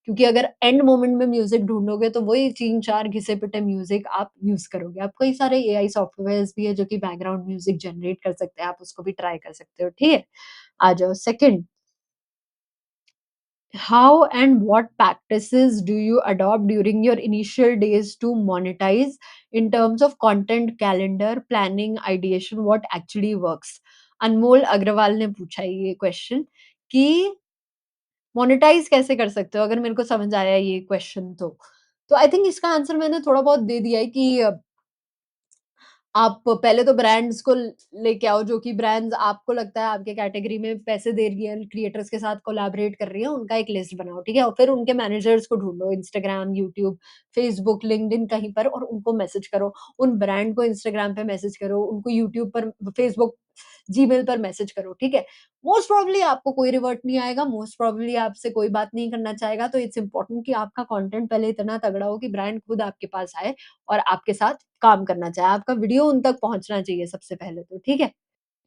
क्योंकि अगर एंड मोमेंट में म्यूज़िक ढूँढोगे तो वही 3-4 घिसे-पिटे म्यूज़िक आप यूज़ करोगे। अब कई सारे एआई सॉफ्टवेयर्स भी है जो कि बैकग्राउंड म्यूज़िक जनरेट कर सकते हैं, आप उसको भी ट्राई कर सकते हो, ठीक है? आ जाओ second. How and what practices do you adopt during your initial days to monetize in terms of content, calendar, planning, ideation? What actually works? अनमोल अग्रवाल ने पूछा है ये क्वेश्चन कि मोनेटाइज कैसे कर सकते हो? अगर मेरे को समझ आया ये क्वेश्चन तो। तो आई थिंक इसका आंसर मैंने थोड़ा बहुत दे दिया है कि आप पहले तो ब्रांड्स को लेके आओ जो कि ब्रांड्स आपको लगता है आपके कैटेगरी में पैसे दे रही है, क्रिएटर्स के साथ कोलैबोरेट कर रही है, उनका एक लिस्ट बनाओ, ठीक है? और फिर उनके मैनेजर्स को ढूँढो इंस्टाग्राम, यूट्यूब, फेसबुक, लिंक्डइन कहीं पर और उनको मैसेज करो। उन ब्रांड को इंस्टाग्राम पे मैसेज करो, उनको यूट्यूब पर, फेसबुक, जीमेल पर मैसेज करो, ठीक है? मोस्ट प्रोबेबली आपको कोई रिवर्ट नहीं आएगा, मोस्ट प्रोबेबली आपसे कोई बात नहीं करना चाहेगा, तो इट्स इम्पोर्टेंट कि आपका कंटेंट पहले इतना तगड़ा हो कि ब्रांड खुद आपके पास आए और आपके साथ काम करना चाहे। आपका वीडियो उन तक पहुँचना चाहिए सबसे पहले तो, ठीक है?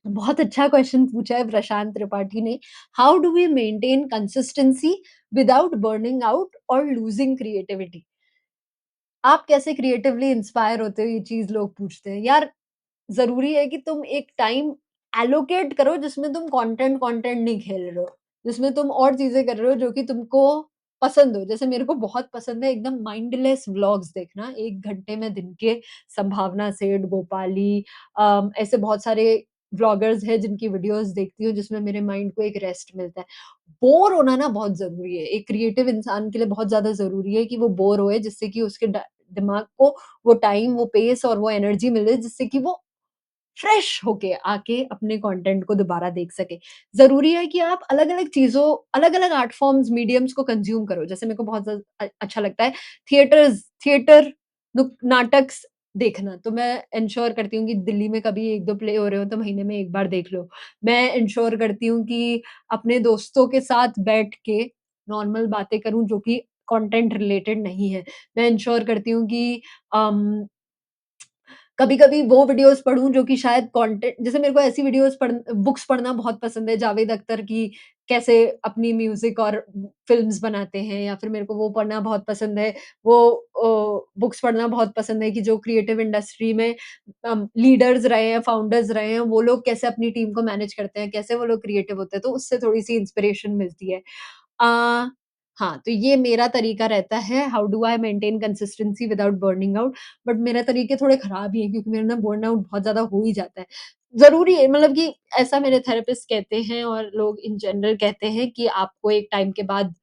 बहुत अच्छा क्वेश्चन पूछा है प्रशांत त्रिपाठी ने। How do we maintain consistency without burning out और लूजिंग क्रिएटिविटी? आप कैसे क्रिएटिवली इंस्पायर होते हो, ये चीज़ लोग पूछते हैं। यार, ज़रूरी है कि तुम एक टाइम एलोकेट करो जिसमें तुम कंटेंट कंटेंट नहीं खेल रहे हो। जिसमें तुम और चीज़ें कर रहे हो जो कि तुमको पसंद हो। जैसे मेरे को बहुत पसंद है एकदम माइंडलेस व्लॉग्स देखना। 1 घंटे में दिन के संभावना सेठ, गोपाली, ऐसे बहुत सारे व्लॉगर्स हैं जिनकी वीडियोज़ देखती हूँ जिसमें मेरे माइंड को एक रेस्ट मिलता है। बोर होना ना बहुत ज़रूरी है। एक क्रिएटिव इंसान के लिए बहुत ज़्यादा ज़रूरी है कि वो बोर होए जिससे कि उसके दिमाग को वो टाइम, वो पेस और वो एनर्जी मिले जिससे कि वो फ्रेश होके आके अपने कंटेंट को दोबारा देख सके। ज़रूरी है कि आप अलग-अलग चीज़ों, अलग-अलग आर्ट फ़ॉर्म्स, मीडियम्स को कंज़्यूम करो। जैसे मेरे को बहुत अच्छा लगता है थिएटर, नाटक देखना, तो मैं एन्श्योर करती हूँ कि दिल्ली में कभी 1-2 प्ले हो रहे हो तो महीने में 1 बार देख लो। मैं एन्श्योर करती हूँ कि अपने दोस्तों के साथ बैठ के नॉर्मल बातें करूँ जो कि कंटेंट रिलेटेड नहीं है। मैं एन्श्योर करती हूँ कि अम कभी-कभी वो वीडियोज़ पढ़ूँ जो कि शायद कंटेंट, जैसे मेरे को ऐसी वीडियोज़ बुक्स पढ़ना बहुत पसंद है, जावेद अख्तर की कैसे अपनी म्यूज़िक और फ़िल्म्स बनाते हैं, या फिर मेरे को वो पढ़ना बहुत पसंद है। वो बुक्स पढ़ना बहुत पसंद है कि जो क्रिएटिव इंडस्ट्री में लीडर्स रहे हैं, फाउंडर्स रहे हैं, वो लोग कैसे अपनी टीम को मैनेज करते हैं, कैसे वो लोग क्रिएटिव होते हैं, तो उससे थोड़ी-सी इंस्पिरेशन मिलती है। अ, हाँ, तो ये मेरा तरीका रहता है, how do I maintain consistency without burning out. But मेरे तरीके थोड़े खराब ही हैं क्योंकि मेरा ना बर्नआउट बहुत ज़्यादा हो ही जाता है। ज़रूरी है, मतलब कि ऐसा मेरे थेरेपिस्ट कहते हैं और लोग इन जनरल कहते हैं कि आपको एक टाइम के बाद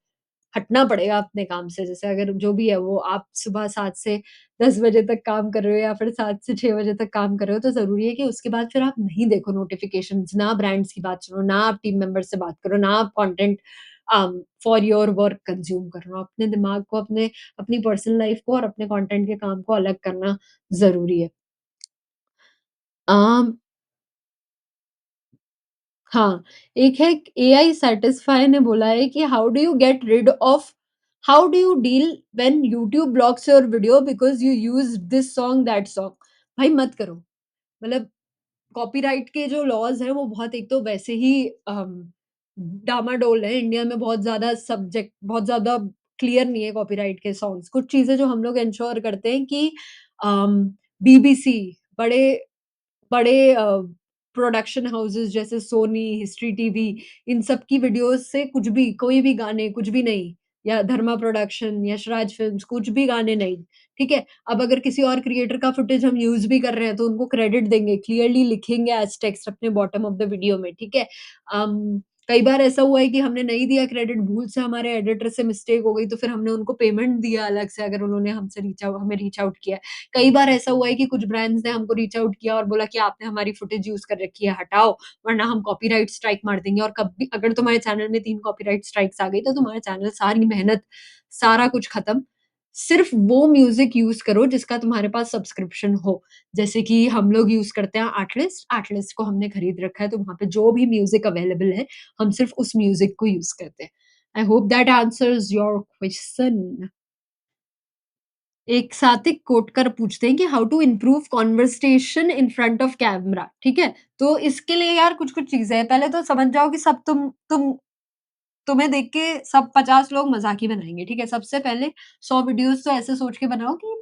हटना पड़ेगा अपने काम से। जैसे अगर जो भी है वो आप सुबह 7 से 10 बजे तक काम कर रहे हो या फिर 7 से 6 बजे तक काम कर रहे हो, तो ज़रूरी है कि उसके बाद फिर आप नहीं देखो नोटिफ़िकेशंस, ना ब्रांड्स की बात सुनो, ना आप टीम मेंबर्स से बात करो, ना आप content for your work consume कर रहे हो। अपने दिमाग को, अपनी पर्सनल लाइफ़ को और अपने कंटेंट के काम को अलग करना ज़रूरी है। अम हाँ, एक है एआई सैटिस्फाई ने बोला है कि how do you deal when YouTube blocks your video because you used this song that song. भाई मत करो। मतलब कॉपीराइट के जो लॉज़ हैं वो बहुत, एक तो वैसे ही डामाडोल है इंडिया में, बहुत ज़्यादा क्लियर नहीं है कॉपीराइट के सॉन्ग्स। कुछ चीज़ें जो हम लोग एन्श्योर करते हैं कि अम, बीबीसी, बड़े बड़े प्रोडक्शन हाउसेज़ जैसे सोनी, हिस्ट्री टीवी, इन सब की वीडियोज़ से कुछ भी, कोई भी गाने, कुछ भी नहीं, या धर्मा प्रोडक्शन, यशराज फ़िल्म्स, कुछ भी गाने नहीं, ठीक है? अब अगर किसी और क्रिएटर का फुटेज हम यूज़ भी कर रहे हैं, तो उनको क्रेडिट देंगे, क्लियरली लिखेंगे एज़ टेक्स्ट अपने बॉटम ऑफ द वीडियो में, ठीक है? कई बार ऐसा हुआ है कि हमने नहीं दिया क्रेडिट, भूल से हमारे एडिटर से मिस्टेक हो गई, तो फिर हमने उनको पेमेंट दिया अलग से अगर उन्होंने हमसे हमें रीच आउट किया है। कई बार ऐसा हुआ है कि कुछ ब्रांड्स ने हमको रीच आउट किया और बोला कि आपने हमारी फुटेज यूज़ कर रखी है, हटाओ, वरना हम कॉपीराइट स्ट्राइक मार देंगे और कभी अगर तुम्हारे चैनल में 3 कॉपीराइट स्ट्राइक्स आ गई, तो तुम्हारा चैनल, सारी मेहनत, सारा कुछ खत्म। सिर्फ़ वो म्यूज़िक यूज़ करो जिसका तुम्हारे पास सब्सक्रिप्शन हो। जैसे कि हम लोग यूज़ करते हैं आर्टलिस्ट, आर्टलिस्ट को हमने खरीद रखा है, तो वहाँ पे जो भी म्यूज़िक अवेलेबल है, हम सिर्फ़ उस म्यूज़िक को यूज़ करते हैं। I hope that answers your question. एक सात्विक कोटकर पूछते हैं कि how to improve conversation in front of camera, ठीक है? तो इसके लिए यार कुछ-कुछ चीज़ें हैं। पहले तो समझ जाओ कि सब तुम्हें देख के सब 50 लोग मज़ाक ही बनाएँगे, ठीक है? सबसे पहले 100 वीडियोज़ तो ऐसे सोच के बनाओ कि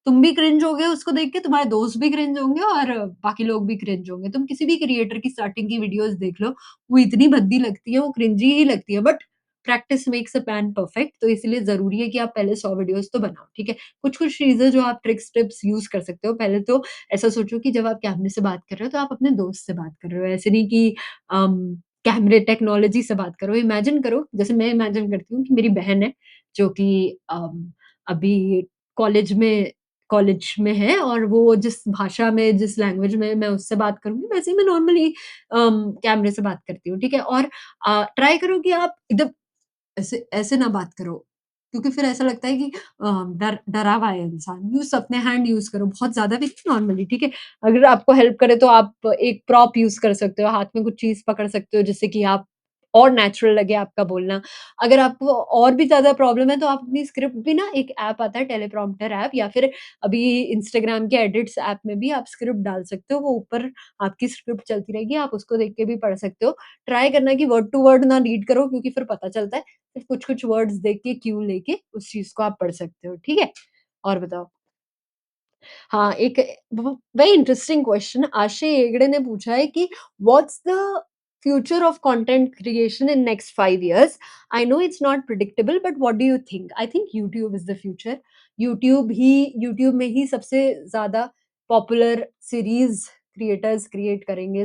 तुम भी क्रिंज होगे उसको देख के, तुम्हारे दोस्त भी क्रिंज होंगे और बाकी लोग भी क्रिंज होंगे। तुम किसी भी क्रिएटर की स्टार्टिंग की वीडियोज़ देख लो, वो इतनी भद्दी लगती है, वो क्रिंजी ही लगती है, but practice makes a man perfect, तो इसलिए ज़रूरी है कि आप पहले 100 वीडियोज़ तो बनाओ, ठीक है? कुछ-कुछ चीज़ें जो आप ट्रिक्स, टिप्स यूज़ कर सकते हो। पहले तो ऐसा सोचो कि जब आप कैमरे से बात कर रहे हो, तो आप अपने दोस्त से बात कर रहे हो। ऐसे नहीं कि अम, कैमरे टेक्नोलॉजी से बात करो। इमेजिन करो, जैसे मैं इमेजिन करती हूँ कि मेरी बहन है, जो कि अभी कॉलेज में कॉलेज में है और वो जिस भाषा में, जिस लैंग्वेज में मैं उससे बात करूँगी, वैसे ही मैं नॉर्मली कैमरे से बात करती हूँ, ठीक है? और ट्राई करो कि आप एकदम ऐसे ऐसे ना बात करो, क्योंकि फिर ऐसा लगता है कि डरा हुआ है इंसान। यूज़ अपने हैंड यूज़ करो, बहुत ज़्यादा भी नहीं, नॉर्मली, ठीक है? अगर आपको हेल्प करे तो आप एक प्रॉप यूज़ कर सकते हो, हाथ में कुछ चीज़ पकड़ सकते हो जिससे कि आप और नेचुरल लगे आपका बोलना। अगर आपको और भी ज़्यादा प्रॉब्लम है तो आप अपनी स्क्रिप्ट भी ना, एक ऐप आता है टेलीप्रॉम्प्टर ऐप, या फिर अभी इंस्टाग्राम के एडिट्स ऐप में भी आप स्क्रिप्ट डाल सकते हो, वो ऊपर आपकी स्क्रिप्ट चलती रहेगी, आप उसको देख के भी पढ़ सकते हो। ट्राई करना कि वर्ड टू वर्ड ना रीड करो, क्योंकि फिर पता चलता है, सिर्फ़ कुछ-कुछ वर्ड्स देख के, क्यू लेके उस चीज़ को आप पढ़ सकते हो, ठीक है? और बताओ? हाँ, एक व वेरी इंटरेस्टिंग क्वेश्चन आशय हेगड़े ने पूछा है कि what's the future of content creation in next 5 years? I know it's not predictable, but what do you think? I think YouTube is the future. YouTube में ही सबसे ज़्यादा पॉपुलर सीरीज़ क्रिएटर्स क्रिएट करेंगे,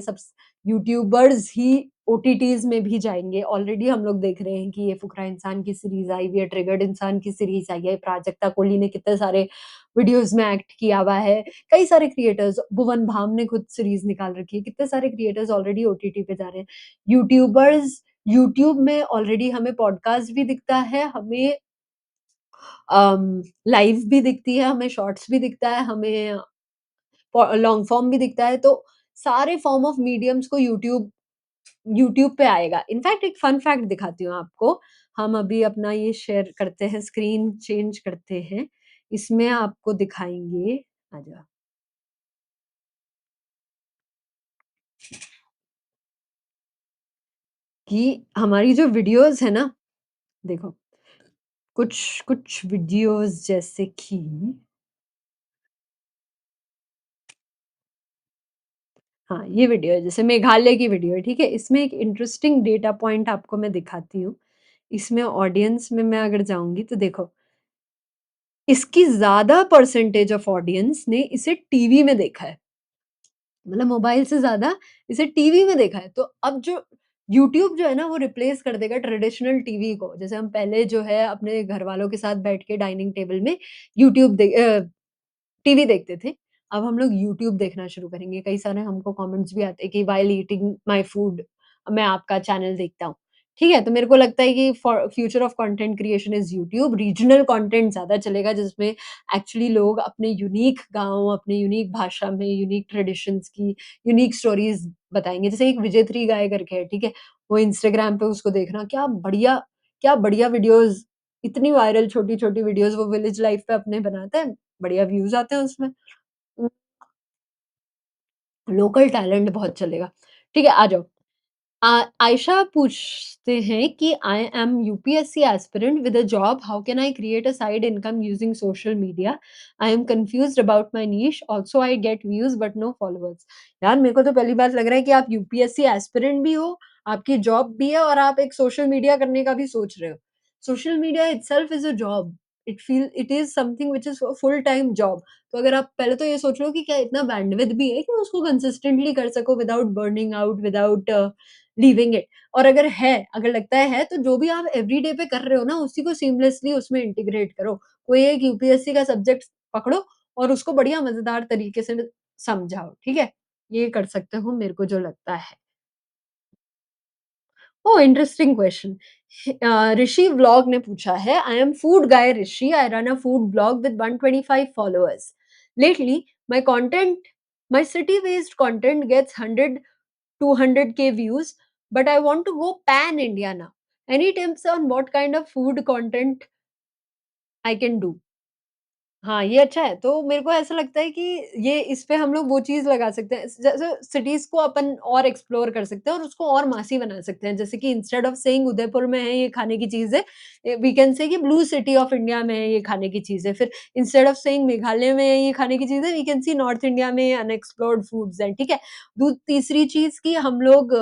YouTubers ही OTTs में भी जाएँगे। Already हम लोग देख रहे हैं कि ये फुकरा इंसान की सीरीज़ आई हुई है, ट्रिगर्ड इंसान की सीरीज़ आई है, प्राजक्ता कोहली ने कितने सारे वीडियोज़ में एक्ट किया हुआ है। कई सारे क्रिएटर्स, भुवन बाम ने खुद सीरीज़ निकाल रखी है। कितने सारे क्रिएटर्स ऑलरेडी ओटीटी पे जा रहे हैं। यूट्यूबर्स यूट्यूब में ऑलरेडी हमें पॉडकास्ट भी दिखता है, हमें लाइव भी दिखती है, हमें शॉर्ट्स भी दिखता है, हमें लॉन्ग फॉर्म भी दिखता है, तो सारे फॉर्म ऑफ मीडियम्स को यूट्यूब यूट्यूब पे आएगा। इनफैक्ट एक फन फैक्ट दिखाती हूँ आपको। हम अभी अपना ये शेयर करते हैं, स्क्रीन चेंज करते हैं। इसमें आपको दिखाएँगे, आ जाओ, कि हमारी जो वीडियोज़ है ना, देखो, कुछ कुछ वीडियोज़ जैसे कि, हाँ, ये वीडियो है, जैसे मेघालय की वीडियो है, ठीक है? इसमें एक इंटरेस्टिंग डेटा पॉइंट आपको मैं दिखाती हूँ। इसमें ऑडियंस में मैं अगर जाऊँगी तो देखो, इसकी ज़्यादा परसेंटेज ऑफ ऑडियंस ने इसे टीवी में देखा है। मतलब मोबाइल से ज़्यादा इसे टीवी में देखा है। तो अब जो यूट्यूब जो है ना, वो रिप्लेस कर देगा ट्रेडिशनल टीवी को। जैसे हम पहले जो है अपने घरवालों के साथ बैठ के डाइनिंग टेबल में टीवी देखते थे। अब हम लोग यूट्यूब देखना शुरू करेंगे। कई सारे हमको कमेंट्स भी आते हैं कि व्हाइल ईटिंग माय फूड मैं आपका चैनल देखता हूँ। ठीक है? तो मेरे को लगता है कि for future of content creation is YouTube. Regional content ज़्यादा चलेगा, जिसमें एक्चुअली लोग अपने यूनिक गाँव, अपने यूनिक भाषा में यूनिक ट्रेडिशंस की यूनिक स्टोरीज़ बताएँगे। जैसे एक विजय थ्री गाय करके है, ठीक है? वो इंस्टाग्राम पे उसको देखना, क्या बढ़िया वीडियोज़, इतनी वायरल छोटी-छोटी वीडियोज़ वो विलेज लाइफ पे अपने बनाता है। बढ़िया व्यूज़ आते हैं उसमें। उम, लोकल टैलेंट बहुत चलेगा। ठीक है, आ जाओ। आयशा पूछते हैं कि I am UPSC aspirant with a job, how can I create a side income using social media? I am confused about my niche, also I get views but no followers. यार, मेरे को तो पहली बात लग रहा है कि आप यूपीएससी एस्पिरेंट भी हो, आपकी जॉब भी है और आप एक सोशल मीडिया करने का भी सोच रहे हो। Social media itself is a job. It is something which is full time job. तो अगर आप पहले तो ये सोच लो कि क्या इतना बैंडविड्थ भी है कि उसको कंसिस्टेंटली कर सको without burning out, without leaving it. और अगर है, अगर लगता है तो जो भी आप एवरीडे पे कर रहे हो ना, उसी को सीमलेसली उसमें इंटीग्रेट करो। कोई एक यूपीएससी का सब्जेक्ट पकड़ो और उसको बढ़िया मज़ेदार तरीके से समझाओ, ठीक है? ये कर सकते हो मेरे को जो लगता है। Oh! Interesting question. Rishi vlog ने पूछा है, I am food guy Rishi, I run a food blog with 125 followers. Lately, my content, my city-based content gets 100 200K views, but I want to go pan-India now. Any tips on what kind of food content I can do? हाँ, ये अच्छा है। तो मेरे को ऐसा लगता है कि ये इस पे हम लोग वो चीज़ लगा सकते हैं, जैसे सिटीज़ को अपन और एक्सप्लोर कर सकते हैं और उसको और मासी बना सकते हैं। जैसे कि इंस्टेड ऑफ सेइंग उदयपुर में है ये खाने की चीज़ है, वी कैन से कि ब्लू सिटी ऑफ इंडिया में है ये खाने की चीज़ है। फिर इंस्टेड ऑफ सेइंग मेघालय में है ये खाने की चीज़ है, we can see North India में अनएक्सप्लोर्ड फूड्स हैं, ठीक है? तीसरी चीज़ कि हम लोग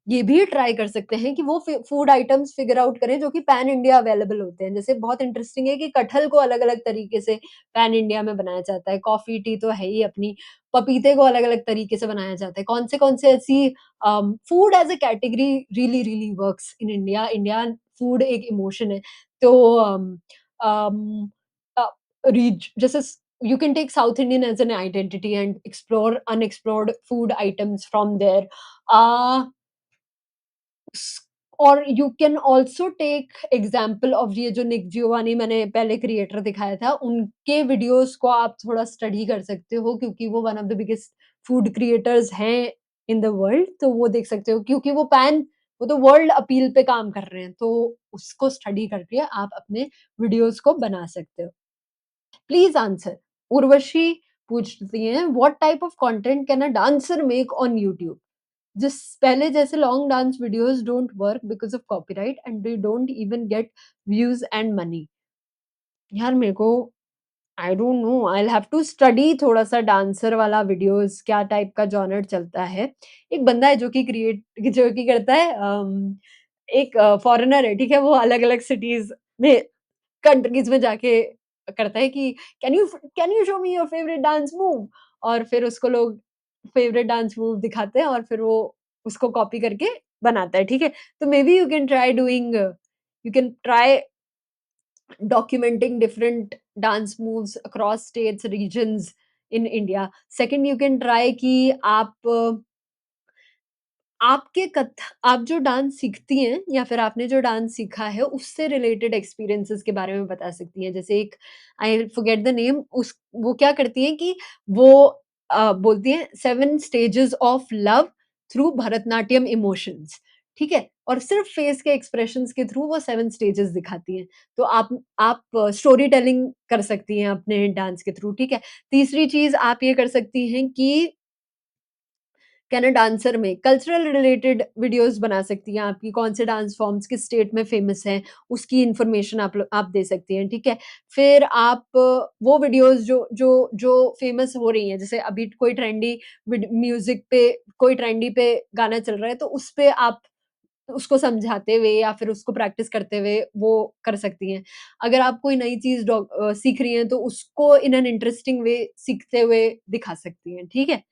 ये भी ट्राई कर सकते हैं कि वो फूड आइटम्स फिगर आउट करें जो कि पैन इंडिया अवेलेबल होते हैं। जैसे बहुत इंटरेस्टिंग है कि कटहल को अलग-अलग तरीके से पैन इंडिया में बनाया जाता है। कॉफ़ी, टी तो है ही अपनी, पपीते को अलग-अलग तरीके से बनाया जाता है। कौन से ऐसी food as a category really works in India. Indian food एक इमोशन है। तो अम, अ, रीज जैसे you can take South Indian as an identity and explore unexplored food items from there. Uh स or you can also take example of ये जो निक Giovanni मैंने पहले क्रिएटर दिखाया था, उनके वीडियोज़ को आप थोड़ा स्टडी कर सकते हो क्योंकि वो one of the biggest food creators हैं इन द वर्ल्ड, तो वो देख सकते हो क्योंकि वो तो वर्ल्ड अपील पे काम कर रहे हैं, तो उसको स्टडी करके आप अपने वीडियोज़ को बना सकते हो। Please answer. उर्वशी पूछती हैं, what type of content can a dancer make on YouTube? जिस पहले जैसे long dance videos don't work because of copyright and they don't even get views and money. यार मेरे को I don't know, I will have to study थोड़ा-सा dancer वाला videos क्या type का जॉनर चलता है। एक बंदा है जो कि करता है एक फॉरेनर है, ठीक है? वो अलग-अलग सिटीज़ में कंट्रीज़ में जाके करता है कि can you show me your favourite dance move? और फिर उसको लोग फेवरेट डांस मूव दिखाते हैं और फिर वो उसको कॉपी करके बनाता है, ठीक है? तो may be you can try documenting different dance moves across states, regions in India. Second, you can try कि आप जो डांस सीखती हैं या फिर आपने जो डांस सीखा है, उससे रिलेटेड एक्सपीरियंसेस के बारे में बता सकती हैं। जैसे एक आई फॉरगेट द नेम उस वो क्या करती हैं कि वो बोलती हैं 7 stages of love through Bharatanatyam emotions, ठीक है? और सिर्फ़ फेस के एक्सप्रेशंस के थ्रू वो 7 स्टेजेस दिखाती हैं। तो आप स्टोरी टेलिंग कर सकती हैं अपने डांस के थ्रू, ठीक है? तीसरी चीज़ आप ये कर सकती हैं कि कैन अ डांसर में कल्चरल रिलेटेड वीडियोस बना सकती हैं आपकी कौन से डांस फॉर्म्स किस स्टेट में फेमस हैं, उसकी इन्फॉर्मेशन आप दे सकती हैं, ठीक है? फिर आप वो वीडियोस जो फेमस हो रही हैं, जैसे अभी कोई ट्रेंडी म्यूज़िक पे कोई ट्रेंडी पे गाना चल रहा है, तो उस पे आप उसको समझाते हुए या फिर उसको प्रैक्टिस करते हुए वो कर सकती हैं। अगर आप कोई नई चीज़ सीख रही हैं, तो उसको इन एन इंटरेस्टिंग वे सीखते हुए दिखा सकती हैं, ठीक है?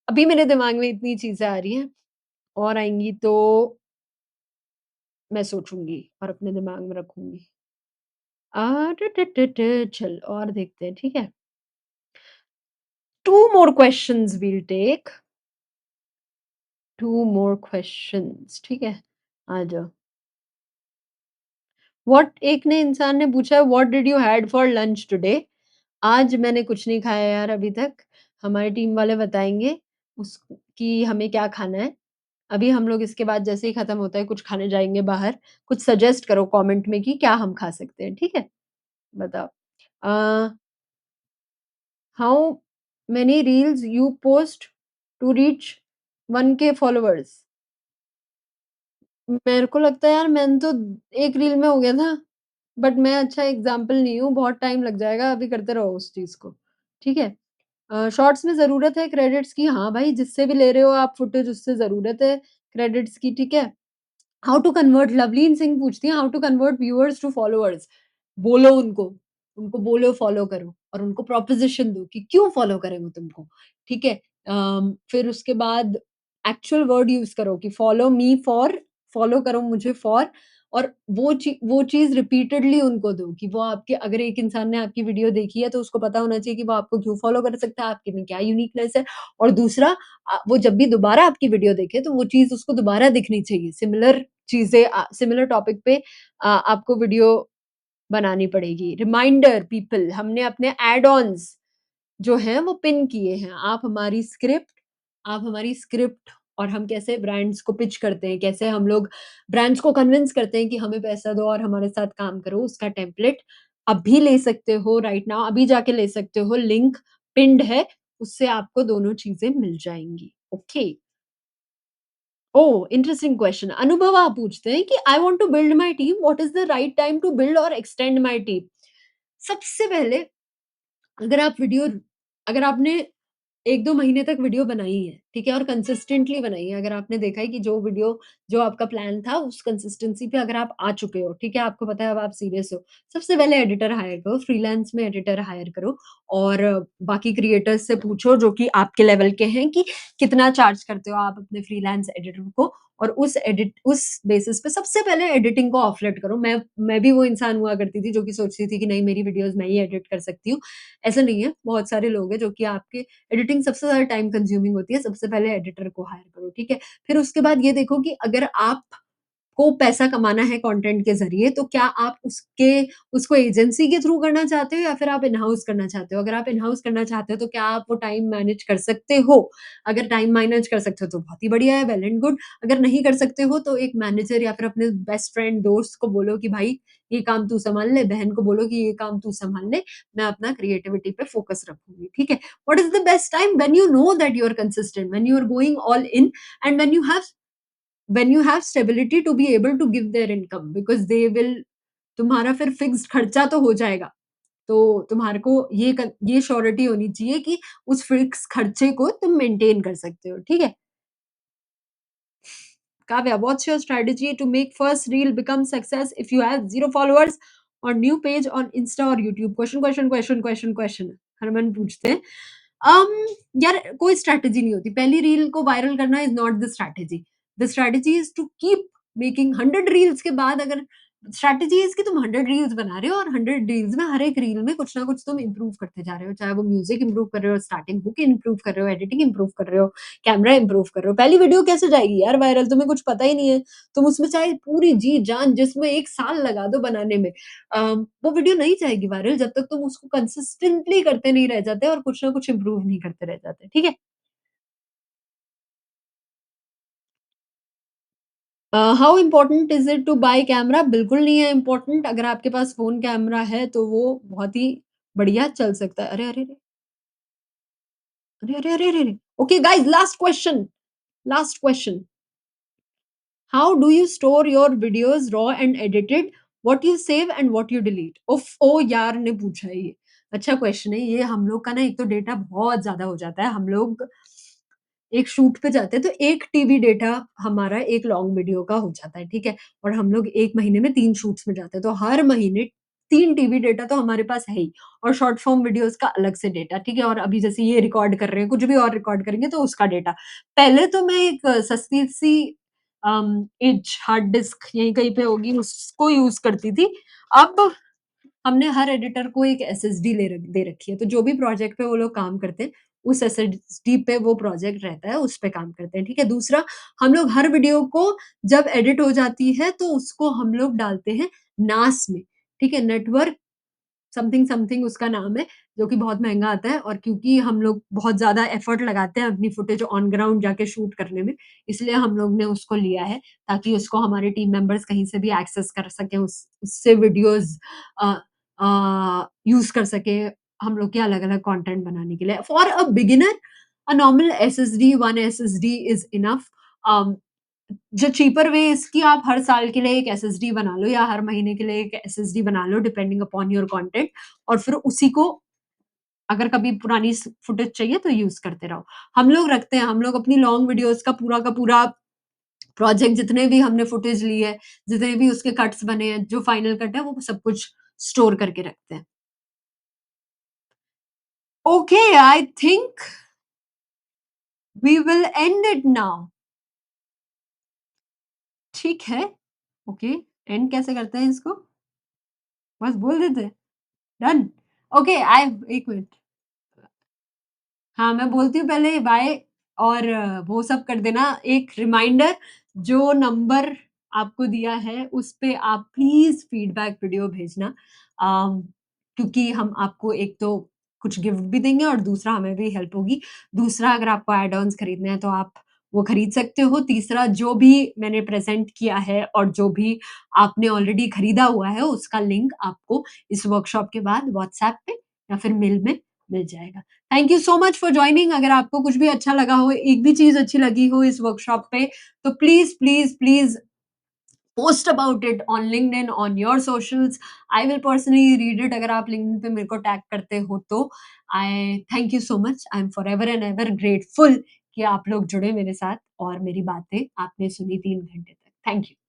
अभी मेरे दिमाग में इतनी चीज़ें आ रही हैं, और आएँगी तो मैं सोचूँगी और अपने दिमाग में रखूँगी। ट ट ट ट चल और देखते हैं, ठीक है? 2 मोर क्वेश्चन्स वील टेक, 2 मोर क्वेश्चन्स, ठीक है? आ जाओ। एक ने इंसान ने पूछा है what did you had for lunch today? आज मैंने कुछ नहीं खाया यार अभी तक। हमारी टीम वाले बताएँगे उस कि हमें क्या खाना है। अभी हम लोग इसके बाद जैसे ही खत्म होता है कुछ खाने जाएँगे बाहर। कुछ सजेस्ट करो कमेंट में कि क्या हम खा सकते हैं, ठीक है? बताओ। Uh, how many reels you post to reach 1 K followers? मेरे को लगता है यार मैंने तो 1 रील में हो गया था। बट मैं अच्छा एग्ज़ाम्पल नहीं हूँ, बहुत टाइम लग जाएगा, अभी करते रहो उस चीज़ को, ठीक है? शॉर्ट्स में ज़रूरत है क्रेडिट्स की, हाँ भाई, जिससे भी ले रहे हो आप फुटेज उससे ज़रूरत है क्रेडिट्स की, ठीक है? How to convert Lovleen Singh पूछती हैं, how to convert viewers to followers? बोलो उनको बोलो फॉलो करो और उनको प्रोपोज़िशन दो कि क्यों फॉलो करें वो तुमको, ठीक है? फिर उसके बाद एक्चुअल वर्ड यूज़ करो कि फॉलो मी फॉर, फॉलो करो मुझे फॉर, और वो चीज़ रिपीटेडली उनको दो कि वो आपके, अगर एक इंसान ने आपकी वीडियो देखी है तो उसको पता होना चाहिए कि वो आपको क्यों फॉलो कर सकता है, आपके में क्या यूनिकनेस है। और दूसरा, वो जब भी दोबारा आपकी वीडियो देखे तो वो चीज़ उसको दोबारा दिखनी चाहिए। सिमिलर चीज़ें, सिमिलर टॉपिक पे आपको वीडियो बनानी पड़ेगी। रिमाइंडर पीपल, हमने अपने ऐड ऑन्स जो हैं वो पिन किए हैं। आप हमारी स्क्रिप्ट और हम कैसे ब्रांड्स को पिच करते हैं, कैसे हम लोग ब्रांड्स को कन्विंस करते हैं कि हमें पैसा दो और हमारे साथ काम करो, उसका टेम्पलेट अभी ले सकते हो, राइट नाउ अभी जाके ले सकते हो, लिंक पिन्ड है, उससे आपको दोनों चीज़ें मिल जाएँगी। Okay. Oh! Interesting question. Anubhav पूछते हैं कि I want to build my team, what is the right time to build or extend my team? सबसे पहले, अगर आप वीडियो अगर आपने 1-2 महीने तक वीडियो बनाई है, ठीक है? और कंसिस्टेंटली बनाई है, अगर आपने देखा है कि जो आपका प्लान था, उस कंसिस्टेंसी पे अगर आप आ चुके हो, ठीक है? आपको पता है अब आप सीरियस हो, सबसे पहले एडिटर हायर करो, फ्रीलांस में एडिटर हायर करो, और बाकी क्रिएटर्स से पूछो जो कि आपके लेवल के हैं कि कितना चार्ज करते हो आप अपने फ्रीलांस एडिटर को, और उस बेसिस पे सबसे पहले एडिटिंग को ऑफलेट करो। मैं भी वो इंसान हुआ करती थी जो कि सोचती थी कि नहीं, मेरी वीडियोज़ मैं ही एडिट कर सकती हूँ। ऐसा नहीं है, बहुत सारे लोग हैं जो कि आपके, एडिटिंग सबसे ज़्यादा टाइम कंज्यूमिंग होती है, सबसे पहले एडिटर को हायर करो, ठीक है? फिर उसके बाद ये देखो कि अगर आप को पैसा कमाना है कंटेंट के ज़रिए, तो क्या आप उसको एजेंसी के थ्रू करना चाहते हो या फिर आप इन हाउस करना चाहते हो? अगर आप इन हाउस करना चाहते हो, तो क्या आप वो टाइम मैनेज कर सकते हो? अगर टाइम मैनेज कर सकते हो, तो बहुत ही बढ़िया है, वेल एंड गुड। अगर नहीं कर सकते हो, तो एक मैनेजर या फिर अपने बेस्ट फ्रेंड, दोस्त को बोलो कि भाई, ये काम तू सँभाल ले, बहन को बोलो कि ये काम तू सँभाल ले, मैं अपना क्रिएटिविटी पे फोकस रखूँगी, ठीक है? What is the best time? When you know that you are consistent, when you are going all in, and when you have stability to be able to give their income, because they will, तुम्हारा फिर fixed खर्चा तो हो जाएगा। तो तुम्हारे को ये श्योरिटी होनी चाहिए कि उस फिक्स खर्चे को तुम मेंटेन कर सकते हो, ठीक है? Kavya, what's your strategy to make first reel become success if you have 0 followers or new page on Insta or YouTube? Question, question, question, question, question. Harman पूछते हैं। यार, कोई स्ट्रैटेजी नहीं होती। पहली रील को वायरल करना is not the strategy. The strategy is to keep making 100 reels के बाद, अगर स्ट्रैटेजी इज़ कि तुम 100 रील्स बना रहे हो और 100 रील्स में हर एक रील में कुछ ना कुछ तुम इम्प्रूव करते जा रहे हो। चाहे वो म्यूज़िक इम्प्रूव कर रहे हो, स्टार्टिंग हुक इम्प्रूव कर रहे हो, एडिटिंग इम्प्रूव कर रहे हो, कैमरा इम्प्रूव कर रहे हो। पहली वीडियो कैसे जाएगी यार वायरल? तुम्हें कुछ पता ही नहीं है। तुम उसमें चाहे पूरी जी-जान, जिसमें 1 साल लगा दो बनाने में, वो वीडियो नहीं जाएगी वायरल जब तक तुम उसको कंसिस्टेंटली करते नहीं रह जाते और कुछ ना कुछ इम्प्रूव नहीं करते रह जाते। ठीक है? How important is it to buy camera? बिल्कुल नहीं है इम्पोर्टेंट। अगर आपके पास फ़ोन कैमरा है तो वो बहुत ही बढ़िया चल सकता है। अरे, अरे, अरे! अरे, अरे, अरे, अरे! Okay guys, last question. How do you store your videos raw and edited? What you save and what you delete? उफ़! ओ यार ने पूछा है ये। अच्छा क्वेश्चन है ये। हम लोग का ना एक तो डेटा बहुत ज़्यादा हो जाता है। हम लोग एक शूट पे जाते हैं तो 1 टीबी डेटा हमारा एक लॉन्ग वीडियो का हो जाता है, ठीक है? और हम लोग 1 महीने में 3 शूट्स में जाते हैं, तो हर महीने 3 टीबी डेटा तो हमारे पास है ही, और शॉर्ट फॉर्म वीडियोज़ का अलग से डेटा, ठीक है? और अभी जैसे ये रिकॉर्ड कर रहे हैं, कुछ भी और रिकॉर्ड करेंगे तो उसका डेटा। पहले तो मैं एक सस्ती-सी इच हार्ड डिस्क यहीं कहीं पे होगी, उसको यूज़ करती थी। अब हमने हर एडिटर को एक एसएसडी दे रखी है, तो जो भी प्रोजेक्ट पे वो लोग काम करते हैं, उस एसएसडी पे वो प्रोजेक्ट रहता है, उस पे काम करते हैं, ठीक है? दूसरा, हम लोग हर वीडियो को जब एडिट हो जाती है, तो उसको हम लोग डालते हैं नास में, ठीक है? नेटवर्क समथिंग समथिंग उसका नाम है, जो कि बहुत महँगा आता है, और क्योंकि हम लोग बहुत ज़्यादा एफर्ट लगाते हैं अपनी फुटेज ऑन ग्राउंड जाके शूट करने में, इसलिए हम लोग ने उसको लिया है, ताकि उसको हमारे टीम मेंबर्स कहीं से भी एक्सेस कर सकें, उससे वीडियोज़ अ यूज़ कर सकें, हम लोग के अलग-अलग कंटेंट बनाने के लिए। For a beginner, a normal SSD, 1 SSD is enough. Um जो चीपर वे इसकी, आप हर साल के लिए एक एसएसडी बना लो या हर महीने के लिए एक एसएसडी बना लो, डिपेंडिंग अपॉन योर कंटेंट, और फिर उसी को अगर कभी पुरानी फुटेज चाहिए तो यूज़ करते रहो। हम लोग रखते हैं, हम लोग अपनी लॉन्ग वीडियोज़ का पूरा प्रोजेक्ट, जितने भी हमने फुटेज ली है, जितने भी उसके कट्स बने हैं, जो फाइनल कट है, वो सब कुछ स्टोर करके रखते हैं। Okay, I think we will end it now. ठीक है, ओके, एंड कैसे करते हैं इसको? बस बोल देते हैं, डन? ओके, आई 1 मिनट। हाँ, मैं बोलती हूँ पहले बाय और वो सब कर देना। एक रिमाइंडर जो नंबर आपको दिया है, उस पे आप प्लीज़ फीडबैक वीडियो भेजना। क्योंकि हम आपको एक तो कुछ गिफ्ट भी देंगे और दूसरा हमें भी हेल्प होगी। दूसरा अगर आपको ऐड ऑन्स खरीदने हैं तो आप वो खरीद सकते हो। तीसरा जो भी मैंने प्रेज़ेंट किया है और जो भी आपने ऑलरेडी खरीदा हुआ है, उसका लिंक आपको इस वर्कशॉप के बाद व्हाट्सएप पे या फिर मेल में मिल जाएगा। Thank you so much for joining. अगर आपको कुछ भी अच्छा लगा हो, एक भी चीज़ अच्छी लगी हो इस वर्कशॉप पे, तो please, please, please post about it on LinkedIn, on your socials. I will personally read it अगर आप लिंक्डइन पे मेरे को टैग करते हो तो। आई thank you so much. I am forever and ever grateful कि आप लोग जुड़े मेरे साथ और मेरी बातें आपने सुनी 3 घंटे तक। Thank you.